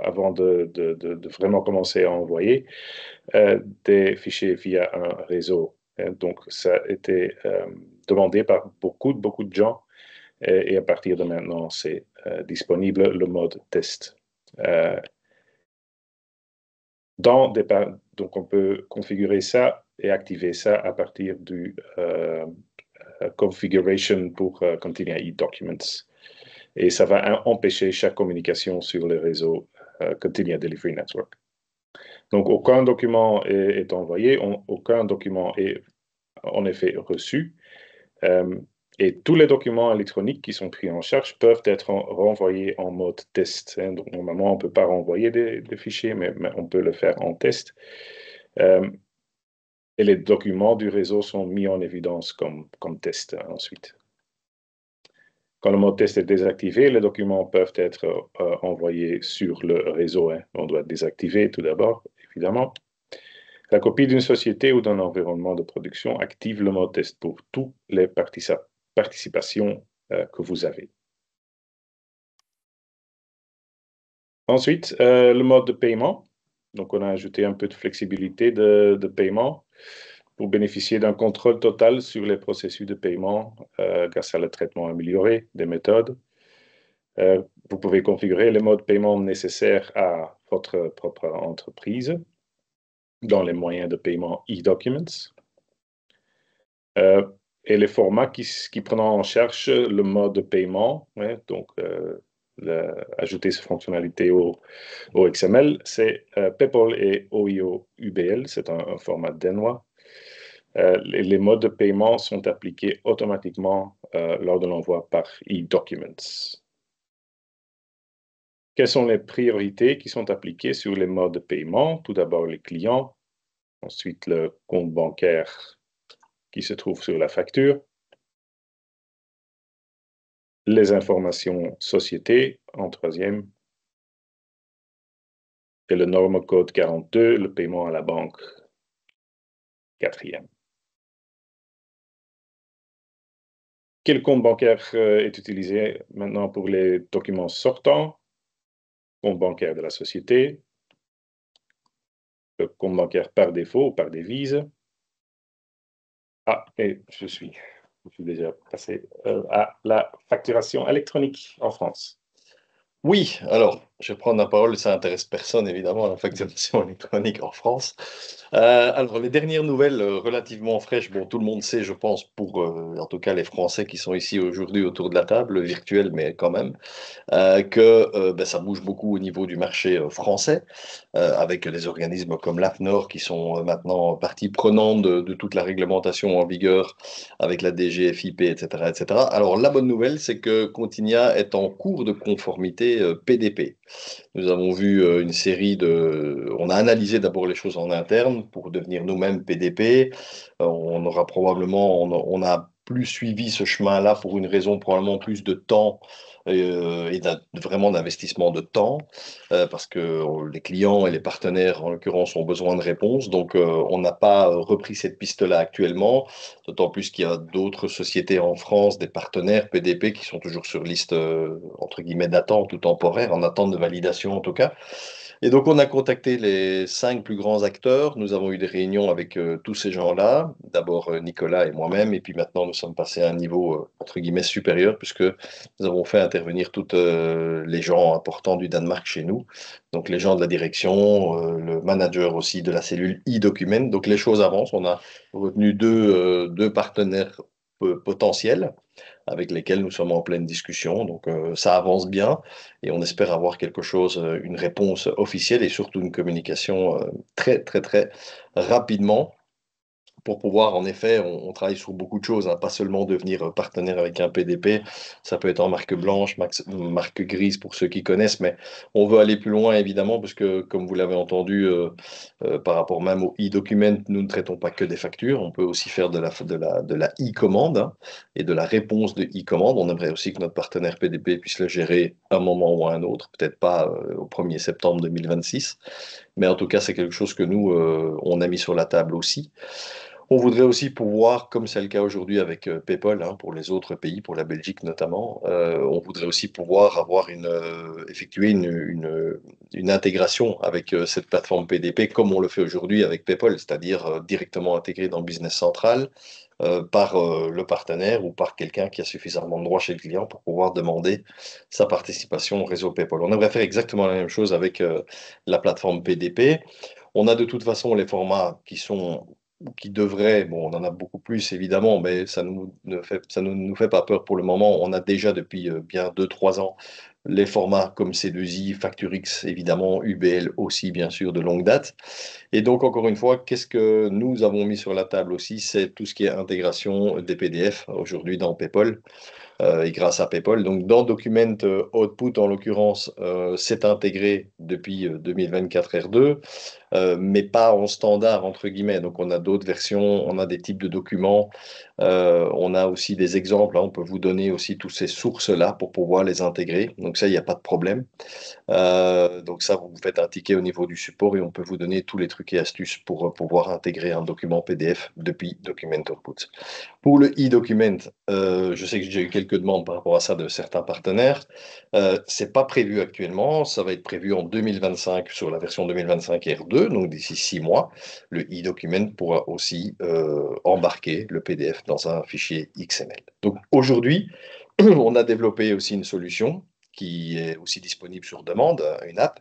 avant de vraiment commencer à envoyer des fichiers via un réseau. Donc, ça a été demandé par beaucoup de gens et à partir de maintenant, c'est disponible le mode test. Donc, on peut configurer ça et activer ça à partir du configuration pour Continuous e-documents. Et ça va empêcher chaque communication sur le réseau Continuous Delivery Network. Donc, aucun document est envoyé, aucun document est en effet reçu. Et tous les documents électroniques qui sont pris en charge peuvent être renvoyés en mode test. Donc, normalement, on ne peut pas renvoyer des fichiers, mais on peut le faire en test. Et les documents du réseau sont mis en évidence comme test ensuite. Quand le mode test est désactivé, les documents peuvent être envoyés sur le réseau. On doit désactiver tout d'abord, évidemment. La copie d'une société ou d'un environnement de production active le mode test pour toutes les participations que vous avez. Ensuite, le mode de paiement. Donc, on a ajouté un peu de flexibilité de paiement pour bénéficier d'un contrôle total sur les processus de paiement grâce à le traitement amélioré des méthodes. Vous pouvez configurer les modes de paiement nécessaires à votre propre entreprise dans les moyens de paiement e-documents. Et les formats qui prennent en charge le mode de paiement, donc ajouter ces fonctionnalités au XML, c'est PayPal et OIO UBL, c'est un format danois. Les modes de paiement sont appliqués automatiquement lors de l'envoi par e-documents. Quelles sont les priorités qui sont appliquées sur les modes de paiement? Tout d'abord, les clients, ensuite le compte bancaire qui se trouve sur la facture, Les informations société en troisième. Et le normcode 42, le paiement à la banque, quatrième. Quel compte bancaire est utilisé maintenant pour les documents sortants? Compte bancaire de la société, le compte bancaire par défaut ou par devise. Ah, et je suis déjà passé à la facturation électronique en France. Oui, alors, je vais prendre la parole, ça intéresse personne, évidemment, la facturation électronique en France. Alors, les dernières nouvelles relativement fraîches, bon, tout le monde sait, je pense, pour en tout cas les Français qui sont ici aujourd'hui autour de la table, virtuelle, mais quand même, que ben, ça bouge beaucoup au niveau du marché français, avec des organismes comme l'AFNOR qui sont maintenant partie prenante de toute la réglementation en vigueur avec la DGFiP, etc., etc. Alors la bonne nouvelle, c'est que Continia est en cours de conformité PDP. Nous avons vu une série de... On a analysé d'abord les choses en interne pour devenir nous-mêmes PDP. On aura probablement... On a plus suivi ce chemin-là pour une raison probablement plus de temps et vraiment d'investissement de temps, parce que les clients et les partenaires, en l'occurrence, ont besoin de réponses. Donc, on n'a pas repris cette piste-là actuellement, d'autant plus qu'il y a d'autres sociétés en France, des partenaires PDP qui sont toujours sur liste, entre guillemets, d'attente ou temporaire, en attente de validation en tout cas. Et donc, on a contacté les 5 plus grands acteurs. Nous avons eu des réunions avec tous ces gens-là. D'abord Nicolas et moi-même. Et puis maintenant, nous sommes passés à un niveau, entre guillemets, supérieur, puisque nous avons fait intervenir tous les gens importants du Danemark chez nous. Donc, les gens de la direction, le manager aussi de la cellule e-document. Donc, les choses avancent. On a retenu deux partenaires potentiels avec lesquels nous sommes en pleine discussion. Donc ça avance bien et on espère avoir quelque chose, une réponse officielle et surtout une communication très très très rapidement pour pouvoir, en effet, on travaille sur beaucoup de choses, hein, pas seulement devenir partenaire avec un PDP, ça peut être en marque blanche, marque grise pour ceux qui connaissent, mais on veut aller plus loin évidemment, parce que comme vous l'avez entendu, par rapport même au e-document, nous ne traitons pas que des factures, on peut aussi faire de la e-commande hein, et de la réponse de e-commande. On aimerait aussi que notre partenaire PDP puisse le gérer à un moment ou à un autre, peut-être pas au 1er septembre 2026, mais en tout cas c'est quelque chose que nous, on a mis sur la table aussi. On voudrait aussi pouvoir, comme c'est le cas aujourd'hui avec PayPal, hein, pour les autres pays, pour la Belgique notamment, on voudrait aussi pouvoir avoir effectuer une intégration avec cette plateforme PDP, comme on le fait aujourd'hui avec PayPal, c'est-à-dire directement intégré dans Business Central par le partenaire ou par quelqu'un qui a suffisamment de droits chez le client pour pouvoir demander sa participation au réseau PayPal. On aimerait faire exactement la même chose avec la plateforme PDP. On a de toute façon les formats qui devraient, bon, on en a beaucoup plus évidemment, mais ça ne nous fait pas peur pour le moment. On a déjà depuis bien 2, 3 ans les formats comme C2I, FactureX évidemment, UBL aussi bien sûr de longue date. Et donc encore une fois, qu'est-ce que nous avons mis sur la table aussi, c'est tout ce qui est intégration des PDF aujourd'hui dans PayPal et grâce à PayPal. Donc dans Document Output, en l'occurrence, c'est intégré depuis 2024 R2, mais pas en standard, entre guillemets. Donc on a d'autres versions, on a des types de documents, on a aussi des exemples, hein, on peut vous donner aussi toutes ces sources-là pour pouvoir les intégrer. Donc ça, il n'y a pas de problème. Donc ça, vous faites un ticket au niveau du support et on peut vous donner tous les trucs et astuces pour pouvoir intégrer un document PDF depuis Document Output. Pour le e-document, je sais que j'ai eu quelques demandes par rapport à ça de certains partenaires. C'est pas prévu actuellement, ça va être prévu en 2025 sur la version 2025 R2, donc d'ici 6 mois. Le e-document pourra aussi embarquer le PDF dans un fichier XML. Donc aujourd'hui, on a développé aussi une solution qui est aussi disponible sur demande, une app,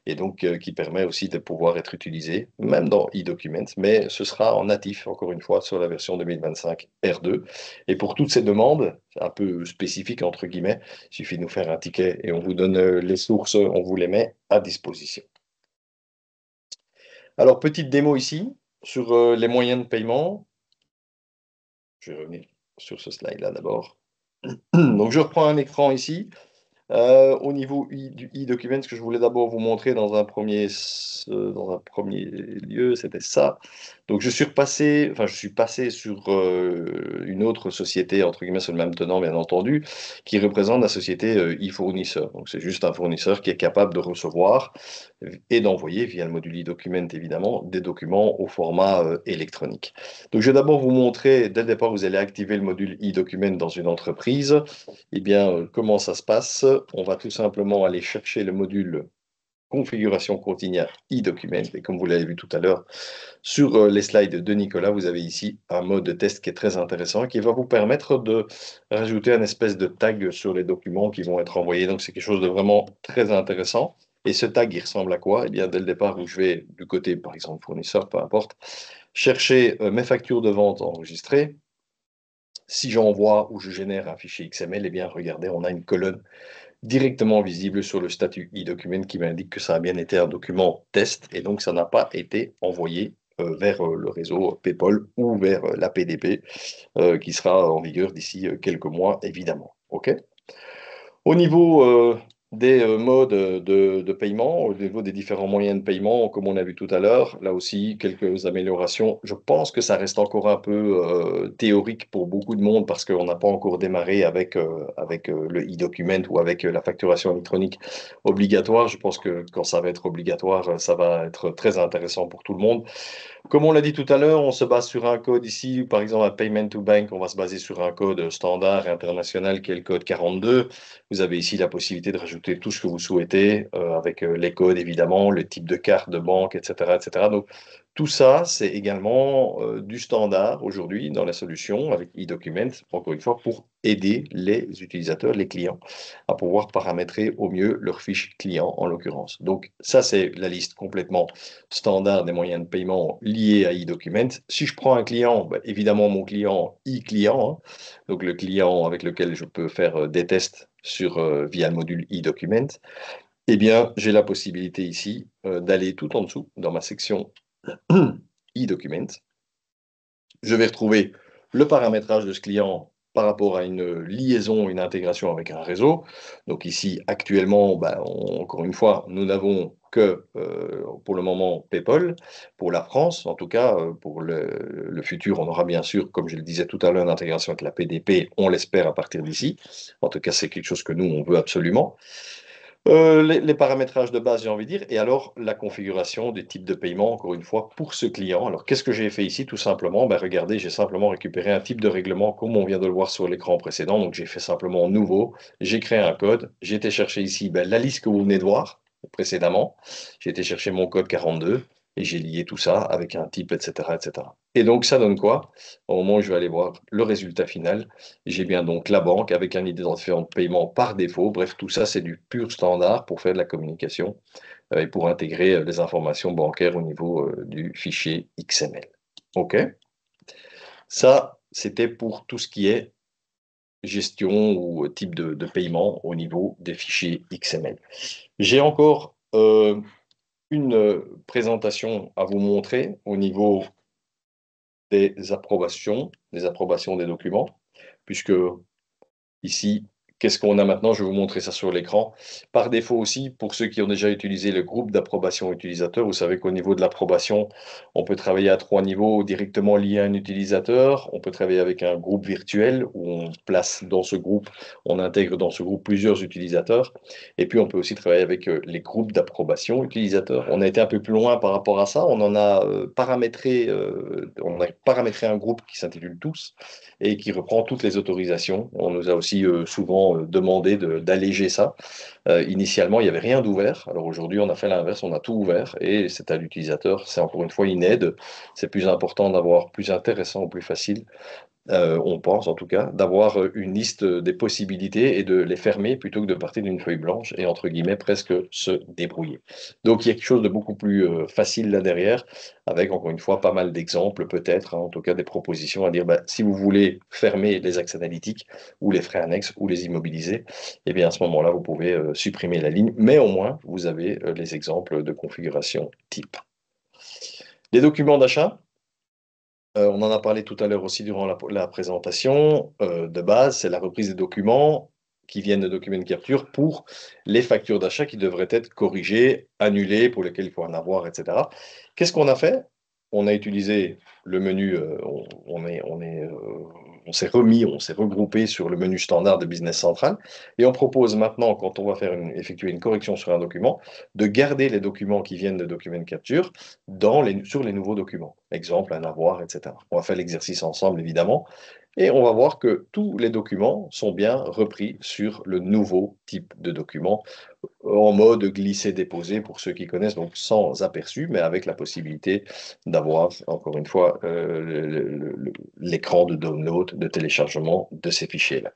et donc qui permet aussi de pouvoir être utilisé, même dans e-Documents, mais ce sera en natif, encore une fois, sur la version 2025 R2. Et pour toutes ces demandes, un peu spécifiques, entre guillemets, il suffit de nous faire un ticket et on vous donne les sources, on vous les met à disposition. Alors, petite démo ici, sur les moyens de paiement. Je vais revenir sur ce slide-là d'abord. Donc, je reprends un écran ici. Au niveau du e-document, ce que je voulais d'abord vous montrer dans un premier lieu, c'était ça. Donc, je suis passé sur une autre société, entre guillemets, sur le même tenant, bien entendu, qui représente la société e-fournisseur. Donc, c'est juste un fournisseur qui est capable de recevoir et d'envoyer, via le module e-document, évidemment, des documents au format électronique. Donc, je vais d'abord vous montrer, dès le départ, vous allez activer le module e-document dans une entreprise. Eh bien, comment ça se passe? On va tout simplement aller chercher le module configuration continue e-document. Et comme vous l'avez vu tout à l'heure, sur les slides de Nicolas, vous avez ici un mode de test qui est très intéressant, qui va vous permettre de rajouter un espèce de tag sur les documents qui vont être envoyés. Donc, c'est quelque chose de vraiment très intéressant. Et ce tag, il ressemble à quoi? Eh bien, dès le départ, où je vais du côté, par exemple, fournisseur, peu importe, chercher mes factures de vente enregistrées. Si j'envoie ou je génère un fichier XML, eh bien, regardez, on a une colonne directement visible sur le statut e-document qui m'indique que ça a bien été un document test et donc ça n'a pas été envoyé vers le réseau PayPal ou vers la PDP qui sera en vigueur d'ici quelques mois, évidemment. OK? Au niveau des modes de paiement, au niveau des différents moyens de paiement, comme on a vu tout à l'heure, là aussi, quelques améliorations. Je pense que ça reste encore un peu théorique pour beaucoup de monde parce qu'on n'a pas encore démarré avec, le e-document ou avec la facturation électronique obligatoire. Je pense que quand ça va être obligatoire, ça va être très intéressant pour tout le monde. Comme on l'a dit tout à l'heure, on se base sur un code ici, par exemple à Payment to Bank, on va se baser sur un code standard et international qui est le code 42. Vous avez ici la possibilité de rajouter tout ce que vous souhaitez avec les codes évidemment, le type de carte de banque, etc. etc. Donc tout ça, c'est également du standard aujourd'hui dans la solution avec e-document, encore une fois, pour aider les utilisateurs, les clients, à pouvoir paramétrer au mieux leur fiche client en l'occurrence. Donc ça, c'est la liste complètement standard des moyens de paiement liés à e-document. Si je prends un client, bah, évidemment mon client e-client, hein, donc le client avec lequel je peux faire des tests via le module e-document, eh bien j'ai la possibilité ici d'aller tout en dessous dans ma section e-document. Je vais retrouver le paramétrage de ce client par rapport à une liaison, une intégration avec un réseau. Donc ici, actuellement, bah, encore une fois, nous n'avons que pour le moment PayPal. Pour la France, en tout cas, pour le futur, on aura bien sûr, comme je le disais tout à l'heure, une intégration avec la PDP, on l'espère à partir d'ici. En tout cas, c'est quelque chose que nous, on veut absolument. Les paramétrages de base, j'ai envie de dire, et alors la configuration des types de paiement, encore une fois, pour ce client. Alors, qu'est-ce que j'ai fait ici? Tout simplement, ben, regardez, j'ai simplement récupéré un type de règlement comme on vient de le voir sur l'écran précédent. Donc, j'ai fait simplement nouveau, j'ai créé un code, j'ai été chercher ici ben, la liste que vous venez de voir précédemment, j'ai été chercher mon code 42 et j'ai lié tout ça avec un type, etc., etc. Et donc, ça donne quoi? Au moment où je vais aller voir le résultat final, j'ai bien donc la banque avec un identifiant de paiement par défaut. Bref, tout ça, c'est du pur standard pour faire de la communication et pour intégrer les informations bancaires au niveau du fichier XML. OK? Ça, c'était pour tout ce qui est gestion ou type de paiement au niveau des fichiers XML. J'ai encore une présentation à vous montrer au niveau des approbations des documents, puisque ici, qu'est-ce qu'on a maintenant? Je vais vous montrer ça sur l'écran. Par défaut aussi, pour ceux qui ont déjà utilisé le groupe d'approbation utilisateur, vous savez qu'au niveau de l'approbation, on peut travailler à 3 niveaux directement liés à un utilisateur. On peut travailler avec un groupe virtuel où on place dans ce groupe, on intègre dans ce groupe plusieurs utilisateurs. Et puis, on peut aussi travailler avec les groupes d'approbation utilisateurs. On a été un peu plus loin par rapport à ça. On a paramétré un groupe qui s'intitule Tous et qui reprend toutes les autorisations. On nous a aussi souvent demandé d'alléger ça. Initialement, il n'y avait rien d'ouvert. Alors aujourd'hui, on a fait l'inverse, on a tout ouvert et c'est à l'utilisateur. C'est encore une fois une aide. C'est plus important d'avoir plus intéressant ou plus facile on pense en tout cas, d'avoir une liste des possibilités et de les fermer plutôt que de partir d'une feuille blanche et entre guillemets presque se débrouiller. Donc il y a quelque chose de beaucoup plus facile là derrière, avec encore une fois pas mal d'exemples peut-être, hein, en tout cas des propositions à dire bah, si vous voulez fermer les axes analytiques ou les frais annexes ou les immobiliser, eh bien à ce moment-là vous pouvez supprimer la ligne, mais au moins vous avez les exemples de configuration type. Les documents d'achat. On en a parlé tout à l'heure aussi durant la présentation. De base, c'est la reprise des documents qui viennent de Document Capture pour les factures d'achat qui devraient être corrigées, annulées, pour lesquelles il faut en avoir, etc. Qu'est-ce qu'on a fait? on a utilisé le menu, on s'est remis, on s'est regroupé sur le menu standard de Business Central et on propose maintenant, quand on va effectuer une correction sur un document, de garder les documents qui viennent de Document Capture sur les nouveaux documents. Exemple, un avoir, etc. On va faire l'exercice ensemble, évidemment, et on va voir que tous les documents sont bien repris sur le nouveau type de document en mode glisser-déposer pour ceux qui connaissent, donc sans aperçu, mais avec la possibilité d'avoir, encore une fois, l'écran de download, de téléchargement de ces fichiers-là.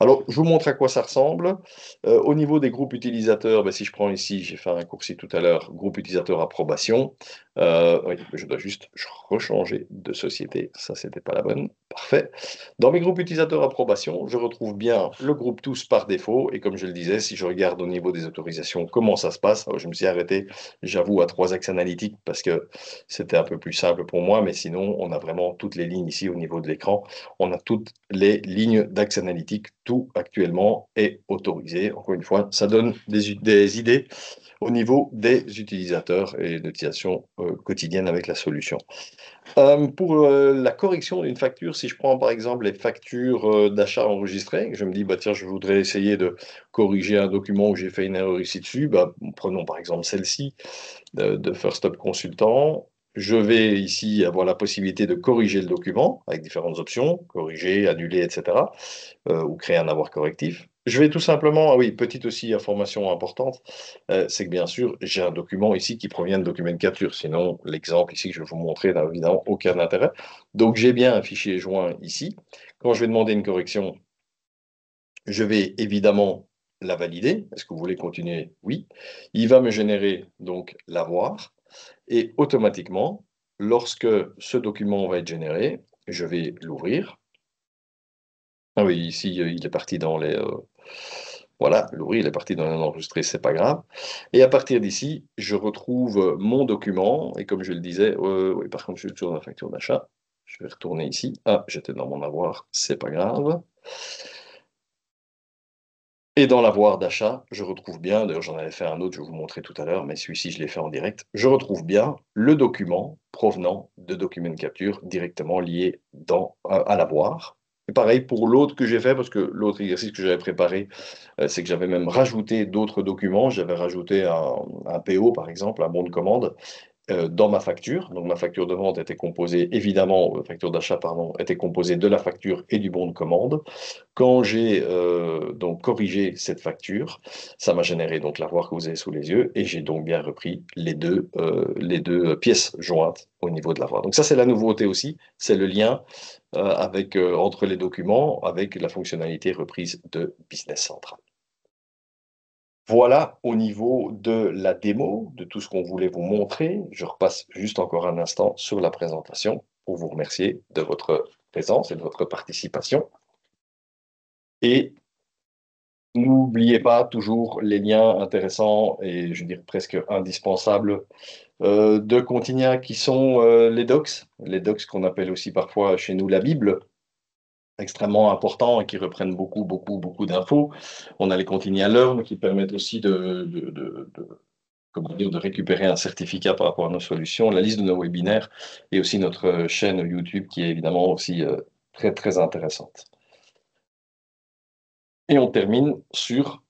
Alors, je vous montre à quoi ça ressemble. Au niveau des groupes utilisateurs, ben, si je prends ici, j'ai fait un raccourci tout à l'heure, groupe utilisateur approbation. Oui, je dois juste rechanger de société. Ça, c'était pas la bonne. Parfait. Dans mes groupes utilisateurs approbation, je retrouve bien le groupe tous par défaut. Et comme je le disais, si je regarde au niveau des autorisations, comment ça se passe, alors, je me suis arrêté, j'avoue, à 3 axes analytiques parce que c'était un peu plus simple pour moi. Mais sinon, on a vraiment toutes les lignes ici au niveau de l'écran. On a toutes les lignes d'axes analytiques. Tout actuellement est autorisé. Encore une fois, ça donne des idées au niveau des utilisateurs et l'utilisation quotidienne avec la solution. Pour la correction d'une facture, si je prends par exemple les factures d'achat enregistrées, je me dis, bah, tiens, je voudrais essayer de corriger un document où j'ai fait une erreur ici dessus, bah, prenons par exemple celle-ci de First Up Consultant. Je vais ici avoir la possibilité de corriger le document avec différentes options, corriger, annuler, etc. Ou créer un avoir correctif. Je vais tout simplement, ah oui, petite aussi information importante, c'est que bien sûr, j'ai un document ici qui provient de Document Capture. Sinon, l'exemple ici que je vais vous montrer n'a évidemment aucun intérêt. Donc, j'ai bien un fichier joint ici. Quand je vais demander une correction, je vais évidemment la valider. Est-ce que vous voulez continuer? Oui. Il va me générer donc l'avoir. Et automatiquement, lorsque ce document va être généré, je vais l'ouvrir. Ah oui, ici, il est parti dans les... voilà, l'ouvrir, il est parti dans l'enregistré, c'est pas grave. Et à partir d'ici, je retrouve mon document. Et comme je le disais, oui, par contre, je suis toujours dans la facture d'achat. Je vais retourner ici. Ah, j'étais dans mon avoir, c'est pas grave. Et dans l'avoir d'achat, je retrouve bien, d'ailleurs j'en avais fait un autre, je vais vous montrer tout à l'heure, mais celui-ci je l'ai fait en direct, je retrouve bien le document provenant de Document Capture directement lié à l'avoir. Et pareil pour l'autre que j'ai fait, parce que l'autre exercice que j'avais préparé, c'est que j'avais même rajouté d'autres documents, j'avais rajouté un PO par exemple, un bon de commande, dans ma facture. Donc ma facture de vente était composée, évidemment, facture d'achat, pardon, était composée de la facture et du bon de commande. Quand j'ai donc corrigé cette facture, ça m'a généré donc l'avoir que vous avez sous les yeux et j'ai donc bien repris les deux pièces jointes au niveau de l'avoir. Donc ça, c'est la nouveauté aussi, c'est le lien entre les documents avec la fonctionnalité reprise de Business Central. Voilà au niveau de la démo, de tout ce qu'on voulait vous montrer. Je repasse juste encore un instant sur la présentation pour vous remercier de votre présence et de votre participation. Et n'oubliez pas toujours les liens intéressants et je dirais presque indispensables de Continia qui sont les docs qu'on appelle aussi parfois chez nous la Bible, extrêmement importants et qui reprennent beaucoup d'infos. On a les Continia Learn qui permettent aussi comment dire, de récupérer un certificat par rapport à nos solutions, la liste de nos webinaires et aussi notre chaîne YouTube qui est évidemment aussi très intéressante. Et on termine sur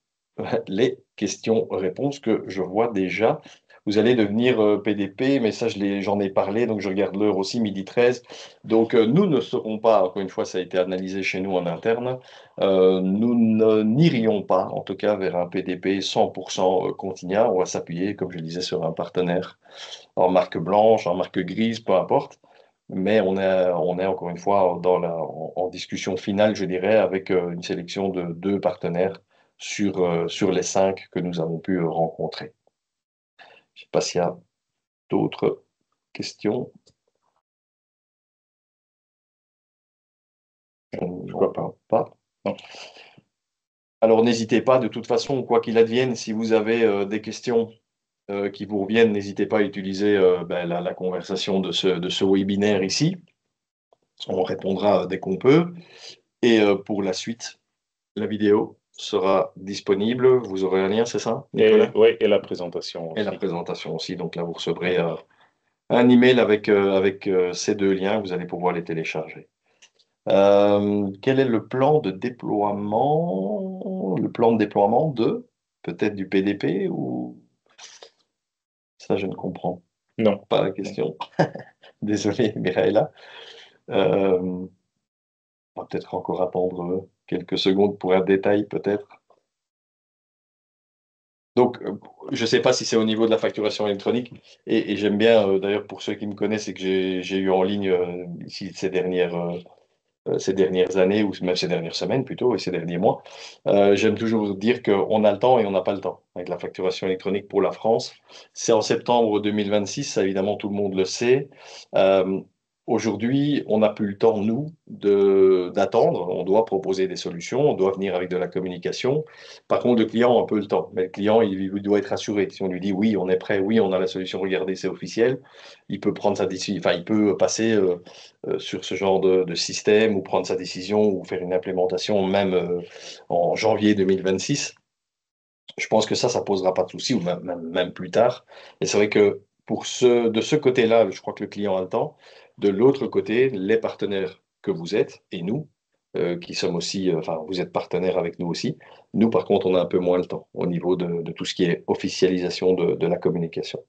les questions-réponses que je vois déjà. Vous allez devenir PDP, mais ça, j'en ai parlé, donc je regarde l'heure aussi, midi 13. Donc, nous ne serons pas, encore une fois, ça a été analysé chez nous en interne, nous n'irions pas, en tout cas, vers un PDP 100% Continia. On va s'appuyer, comme je disais, sur un partenaire en marque blanche, en marque grise, peu importe. Mais on est encore une fois en discussion finale, je dirais, avec une sélection de 2 partenaires sur les 5 que nous avons pu rencontrer. Je ne sais pas s'il y a d'autres questions. Je ne vois pas. Non. Alors n'hésitez pas, de toute façon, quoi qu'il advienne, si vous avez des questions qui vous reviennent, n'hésitez pas à utiliser la conversation de ce webinaire ici. On répondra dès qu'on peut. Et pour la suite, la vidéo sera disponible. Vous aurez un lien, c'est ça, Nicolas? Oui, et la présentation aussi. Et la présentation aussi. Donc là, vous recevrez un email avec ces deux liens, vous allez pouvoir les télécharger. Quel est le plan de déploiement? Le plan de déploiement de peut-être du PDP ou ça, je ne comprends Non. pas la question. Désolé, Mireille. On va peut-être encore attendre quelques secondes pour un détail, peut-être. Donc, je ne sais pas si c'est au niveau de la facturation électronique. Et j'aime bien, d'ailleurs, pour ceux qui me connaissent et que j'ai eu en ligne ici ces dernières années, ou même ces dernières semaines plutôt, et ces derniers mois, j'aime toujours dire qu'on a le temps et on n'a pas le temps avec la facturation électronique pour la France. C'est en septembre 2026, ça, évidemment tout le monde le sait. Euh, Aujourd'hui, on n'a plus le temps, nous, d'attendre. On doit proposer des solutions, on doit venir avec de la communication. Par contre, le client a un peu le temps. Mais le client, il doit être assuré. Si on lui dit oui, on est prêt, oui, on a la solution, regardez, c'est officiel, il peut prendre sa décision, enfin, il peut passer sur ce genre de système ou prendre sa décision ou faire une implémentation même en janvier 2026. Je pense que ça posera pas de souci ou même plus tard. Et c'est vrai que de ce côté-là, je crois que le client a le temps. De l'autre côté, les partenaires que vous êtes et nous, qui sommes aussi, enfin, vous êtes partenaires avec nous aussi. Nous, par contre, on a un peu moins le temps au niveau de tout ce qui est officialisation de la communication.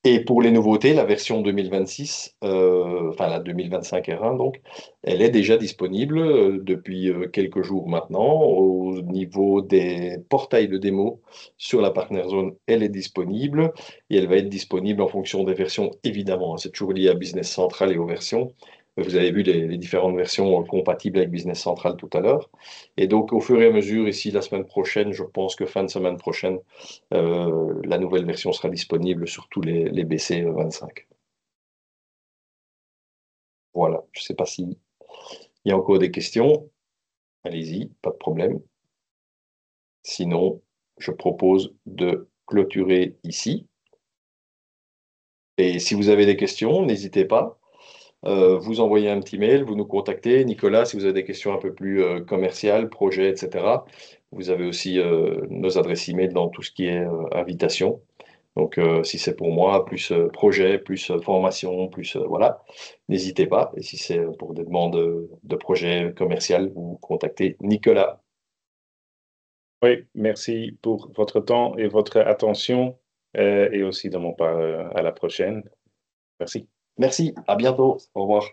Et pour les nouveautés, la version 2026, enfin la 2025 R1 donc, elle est déjà disponible depuis quelques jours maintenant. Au niveau des portails de démo sur la Partner Zone, elle est disponible et elle va être disponible en fonction des versions, évidemment. C'est toujours lié à Business Central et aux versions. Vous avez vu les différentes versions compatibles avec Business Central tout à l'heure. Et donc, au fur et à mesure, ici, la semaine prochaine, je pense que fin de semaine prochaine, la nouvelle version sera disponible sur tous les BC 25. Voilà, je ne sais pas s'il y a encore des questions. Allez-y, pas de problème. Sinon, je propose de clôturer ici. Et si vous avez des questions, n'hésitez pas. Vous envoyez un petit mail, vous nous contactez. Nicolas, si vous avez des questions un peu plus commerciales, projets, etc., vous avez aussi nos adresses email dans tout ce qui est invitation. Donc, si c'est pour moi, plus projet, plus formation, plus voilà, n'hésitez pas. Et si c'est pour des demandes de projet commercial, vous contactez Nicolas. Oui, merci pour votre temps et votre attention et aussi de mon part à la prochaine. Merci. Merci, à bientôt. Au revoir.